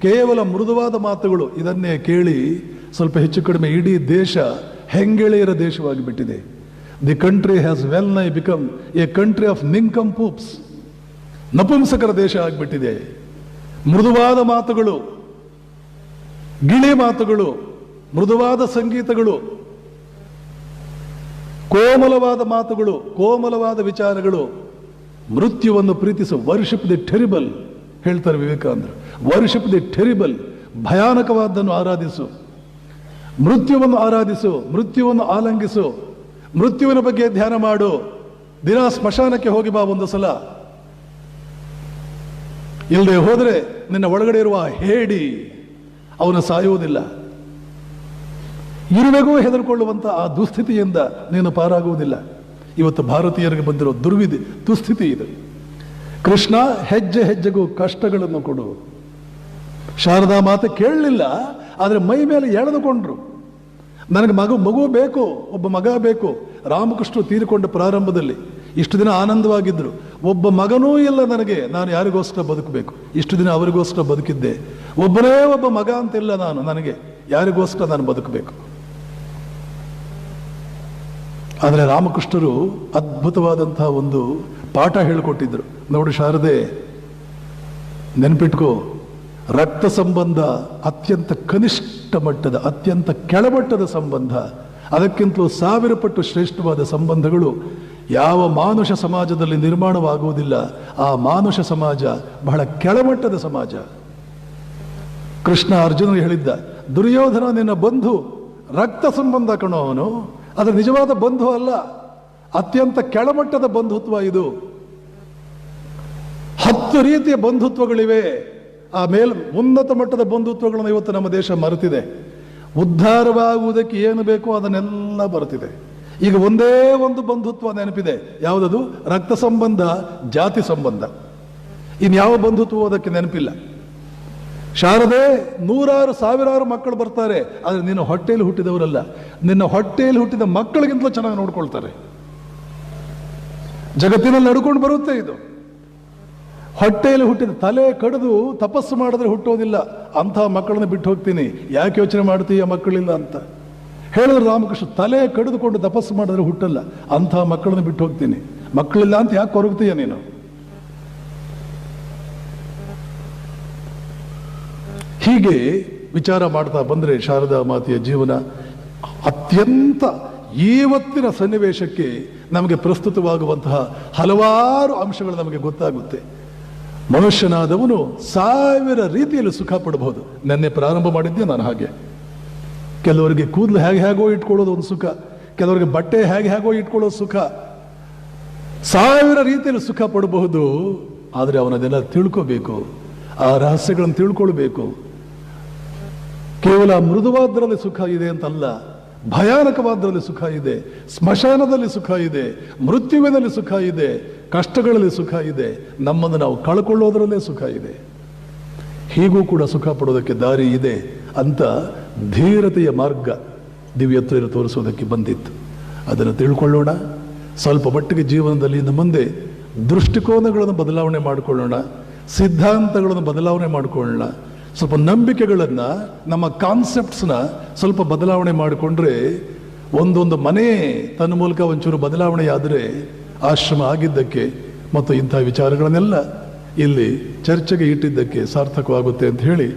ಕೇವಲ ಮೃದುವಾದ ಮಾತುಗಳು, ಇದನ್ನೇ ಕೇಳಿ ಸ್ವಲ್ಪ ಹೆಚ್ಚು ಕಡಿಮೆ ಇಡೀ ದೇಶ ಹೆಂಗೆಳೆಯರ ದೇಶವಾಗಿ ಬಿಟ್ಟಿದೆ. ದಿ ಕಂಟ್ರಿ ಹ್ಯಾಸ್ ವೆಲ್ ನೈ ಬಿಕಮ್ ಎ ಕಂಟ್ರಿ ಆಫ್ ನಿಂಕಂಪೂಪ್ಸ್. ನಪುಂಸಕರ ದೇಶ ಆಗಿಬಿಟ್ಟಿದೆ. ಮೃದುವಾದ ಮಾತುಗಳು, ಗಿಳಿ ಮಾತುಗಳು, ಮೃದುವಾದ ಸಂಗೀತಗಳು, ಕೋಮಲವಾದ ಮಾತುಗಳು, ಕೋಮಲವಾದ ವಿಚಾರಗಳು. ಮೃತ್ಯುವನ್ನು ಪ್ರೀತಿಸು. ವರ್ಷಿಪ್ ದಿ ಟೆರಿಬಲ್ ಹೇಳ್ತಾರೆ ವಿವೇಕಾನಂದರು. ವರ್ಷಿಪ್ ದಿ ಟೆರಿಬಲ್, ಭಯಾನಕವಾದನ್ನು ಆರಾಧಿಸು. ಮೃತ್ಯುವನ್ನು ಆರಾಧಿಸು, ಮೃತ್ಯುವನ್ನು ಆಲಂಗಿಸು, ಮೃತ್ಯುವಿನ ಬಗ್ಗೆ ಧ್ಯಾನ ಮಾಡು. ದಿನ ಸ್ಮಶಾನಕ್ಕೆ ಹೋಗಿ ಬಾ ಒಂದು ಸಲ. ಇಲ್ಲದೆ ಹೋದರೆ ನಿನ್ನ ಒಳಗಡೆ ಇರುವ ಹೇಡಿ ಅವನು ಸಾಯುವುದಿಲ್ಲ. ಇರುವೆಗೂ ಹೆದರ್ಕೊಳ್ಳುವಂಥ ಆ ದುಸ್ಥಿತಿಯಿಂದ ನೀನು ಪಾರಾಗುವುದಿಲ್ಲ. ಇವತ್ತು ಭಾರತೀಯರಿಗೆ ಬಂದಿರೋ ದುಸ್ಥಿತಿ ಇದು. ಕೃಷ್ಣ ಹೆಜ್ಜೆ ಹೆಜ್ಜೆಗೂ ಕಷ್ಟಗಳನ್ನು ಕೊಡು. ಶಾರದಾ ಮಾತೆ ಕೇಳಲಿಲ್ಲ, ಆದರೆ ಮೈ ಮೇಲೆ ಎಳೆದುಕೊಂಡ್ರು. ನನಗೆ ಮಗು ಬೇಕು, ಒಬ್ಬ ಮಗ ಬೇಕು. ರಾಮಕೃಷ್ಣರು ತೀರಿಕೊಂಡ ಪ್ರಾರಂಭದಲ್ಲಿ ಇಷ್ಟು ದಿನ ಆನಂದವಾಗಿದ್ದರು. ಒಬ್ಬ ಮಗನೂ ಇಲ್ಲ ನನಗೆ, ನಾನು ಯಾರಿಗೋಸ್ಕರ ಬದುಕಬೇಕು? ಇಷ್ಟು ದಿನ ಅವರಿಗೋಸ್ಕರ ಬದುಕಿದ್ದೆ. ಒಬ್ಬನೇ ಒಬ್ಬ ಮಗ ಅಂತಿಲ್ಲ ನನಗೆ ಯಾರಿಗೋಸ್ಕರ ನಾನು ಬದುಕಬೇಕು? ಆದರೆ ರಾಮಕೃಷ್ಣರು ಅದ್ಭುತವಾದಂತಹ ಒಂದು ಪಾಠ ಹೇಳಿಕೊಟ್ಟಿದ್ರು. ನೋಡು ಶಾರದೆ, ನೆನ್ಪಿಟ್ಕೋ, ರಕ್ತ ಸಂಬಂಧ ಅತ್ಯಂತ ಕನಿಷ್ಠ ಮಟ್ಟದ, ಅತ್ಯಂತ ಕೆಳಮಟ್ಟದ ಸಂಬಂಧ. ಅದಕ್ಕಿಂತಲೂ 1000 ಪಟ್ಟು ಶ್ರೇಷ್ಠವಾದ ಸಂಬಂಧಗಳು ಯಾವ ಮಾನುಷ ಸಮಾಜದಲ್ಲಿ ನಿರ್ಮಾಣವಾಗುವುದಿಲ್ಲ. ಆ ಮಾನುಷ ಸಮಾಜ ಬಹಳ ಕೆಳಮಟ್ಟದ ಸಮಾಜ. ಕೃಷ್ಣ ಅರ್ಜುನನಿಗೆ ಹೇಳಿದ್ದ, ದುರ್ಯೋಧನ ನಿನ್ನ ಬಂಧು, ರಕ್ತ ಸಂಬಂಧ ಕಣೋ ಅವನು, ಅದರ ನಿಜವಾದ ಬಂಧು ಅಲ್ಲ, ಅತ್ಯಂತ ಕೆಳಮಟ್ಟದ ಬಂಧುತ್ವ ಇದು. 10 ರೀತಿಯ ಬಂಧುತ್ವಗಳಿವೆ. ಆ ಉನ್ನತ ಮಟ್ಟದ ಬಂಧುತ್ವಗಳನ್ನು ಇವತ್ತು ನಮ್ಮ ದೇಶ ಮರೆತಿದೆ. ಉದ್ಧಾರವಾಗುವುದಕ್ಕೆ ಏನು ಬೇಕೋ ಅದನ್ನೆಲ್ಲ ಬರುತ್ತಿದೆ. ಈಗ ಒಂದೇ ಒಂದು ಬಂಧುತ್ವ ನೆನಪಿದೆ. ಯಾವುದದು? ರಕ್ತ ಸಂಬಂಧ, ಜಾತಿ ಸಂಬಂಧ. ಇನ್ಯಾವ ಬಂಧುತ್ವ ಅದಕ್ಕೆ ನೆನಪಿಲ್ಲ. ಶಾರದೆ, 100,000 ಮಕ್ಕಳು ಬರ್ತಾರೆ, ಆದರೆ ನಿನ್ನ ಹೊಟ್ಟೆಯಲ್ಲಿ ಹುಟ್ಟಿದವರಲ್ಲ. ನಿನ್ನ ಹೊಟ್ಟೆಯಲ್ಲಿ ಹುಟ್ಟಿದ ಮಕ್ಕಳಿಗಿಂತಲೂ ಚೆನ್ನಾಗಿ ನೋಡ್ಕೊಳ್ತಾರೆ. ಜಗತ್ತಿನಲ್ಲಿ ನಡ್ಕೊಂಡು ಬರುತ್ತೆ ಇದು. ಹೊಟ್ಟೆಯಲ್ಲಿ ಹುಟ್ಟಿದ, ತಲೆ ಕಡಿದು ತಪಸ್ಸು ಮಾಡಿದ್ರೆ ಹುಟ್ಟೋದಿಲ್ಲ. ಅಂಥ ಮಕ್ಕಳನ್ನ ಬಿಟ್ಟು ಹೋಗ್ತೀನಿ, ಯಾಕೆ ಯೋಚನೆ ಮಾಡ್ತೀಯ ಮಕ್ಕಳಿಲ್ಲ ಅಂತ ಹೇಳಿದ್ರು ರಾಮಕೃಷ್ಣ. ತಲೆ ಕಡಿದುಕೊಂಡು ತಪಸ್ಸು ಮಾಡಿದ್ರೆ ಹುಟ್ಟಲ್ಲ, ಅಂಥ ಮಕ್ಕಳನ್ನ ಬಿಟ್ಟು ಹೋಗ್ತೀನಿ. ಮಕ್ಕಳಿಲ್ಲ ಅಂತ ಯಾಕೆ ಕೊರಗ್ತೀಯ ನೀನು? ಹೀಗೆ ವಿಚಾರ ಮಾಡ್ತಾ ಬಂದರೆ ಶಾರದಾ ಮಾತೆಯ ಜೀವನ ಅತ್ಯಂತ ಇವತ್ತಿನ ಸನ್ನಿವೇಶಕ್ಕೆ ನಮಗೆ ಪ್ರಸ್ತುತವಾಗುವಂತಹ ಹಲವಾರು ಅಂಶಗಳು ನಮಗೆ ಗೊತ್ತಾಗುತ್ತೆ. ಮನುಷ್ಯನಾದವನು 1000 ರೀತಿಯಲ್ಲಿ ಸುಖ ಪಡಬಹುದು. ನೆನ್ನೆ ಪ್ರಾರಂಭ ಮಾಡಿದ್ದೆ ನಾನು ಹಾಗೆ. ಕೆಲವರಿಗೆ ಕೂದಲು ಹೇಗೋ ಇಟ್ಕೊಳ್ಳೋದು ಒಂದು ಸುಖ, ಕೆಲವರಿಗೆ ಬಟ್ಟೆ ಹೇಗೋ ಇಟ್ಕೊಳ್ಳೋದು ಸುಖ. 1000 ರೀತಿಯಲ್ಲಿ ಸುಖ ಪಡಬಹುದು. ಆದರೆ ಅವನದೆಲ್ಲ ತಿಳ್ಕೋಬೇಕು, ಆ ರಹಸ್ಯಗಳನ್ನು ತಿಳ್ಕೊಳ್ಬೇಕು. ಕೇವಲ ಮೃದುವಾದ್ರಲ್ಲಿ ಸುಖ ಇದೆ ಅಂತಲ್ಲ, ಭಯಾನಕವಾದ್ರಲ್ಲಿ ಸುಖ ಇದೆ, ಸ್ಮಶಾನದಲ್ಲಿ ಸುಖ ಇದೆ, ಮೃತ್ಯುವಿನಲ್ಲಿ ಸುಖ ಇದೆ, ಕಷ್ಟಗಳಲ್ಲಿ ಸುಖ ಇದೆ, ನಮ್ಮನ್ನು ನಾವು ಕಳ್ಕೊಳ್ಳೋದ್ರಲ್ಲೇ ಸುಖ ಇದೆ. ಹೀಗೂ ಕೂಡ ಸುಖ ಪಡೋದಕ್ಕೆ ದಾರಿ ಇದೆ ಅಂತ ಧೀರತೆಯ ಮಾರ್ಗ ದಿವ್ಯತ್ರೆಯರು ತೋರಿಸೋದಕ್ಕೆ ಬಂದಿತ್ತು. ಅದನ್ನು ತಿಳ್ಕೊಳ್ಳೋಣ. ಸ್ವಲ್ಪ ಮಟ್ಟಿಗೆ ಜೀವನದಲ್ಲಿ ಇನ್ನು ಮುಂದೆ ದೃಷ್ಟಿಕೋನಗಳನ್ನು ಬದಲಾವಣೆ ಮಾಡಿಕೊಳ್ಳೋಣ, ಸಿದ್ಧಾಂತಗಳನ್ನು ಬದಲಾವಣೆ ಮಾಡಿಕೊಳ್ಳೋಣ. ಸ್ವಲ್ಪ ನಂಬಿಕೆಗಳನ್ನು, ನಮ್ಮ ಕಾನ್ಸೆಪ್ಟ್ಸ್ನ ಸ್ವಲ್ಪ ಬದಲಾವಣೆ ಮಾಡಿಕೊಂಡ್ರೆ, ಒಂದೊಂದು ಮನೆ ತನ್ನ ಮೂಲಕ ಒಂಚೂರು ಬದಲಾವಣೆಯಾದರೆ ಆಶ್ರಮ ಆಗಿದ್ದಕ್ಕೆ ಮತ್ತು ಇಂಥ ವಿಚಾರಗಳನ್ನೆಲ್ಲ ಇಲ್ಲಿ ಚರ್ಚೆಗೆ ಇಟ್ಟಿದ್ದಕ್ಕೆ ಸಾರ್ಥಕವಾಗುತ್ತೆ ಅಂತ ಹೇಳಿ,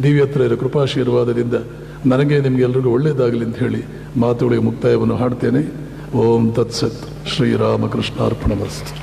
ದಿವ್ಯತ್ರೆಯರ ಕೃಪಾಶೀರ್ವಾದದಿಂದ ನನಗೆ ನಿಮಗೆಲ್ಲರಿಗೂ ಒಳ್ಳೆಯದಾಗಲಿ ಅಂತ ಹೇಳಿ ಮಾತುಗಳಿಗೆ ಮುಕ್ತಾಯವನ್ನು ಹಾಡ್ತೇನೆ. ಓಂ ತತ್ಸತ್. ಶ್ರೀರಾಮಕೃಷ್ಣಾರ್ಪಣಮಸ್ತು.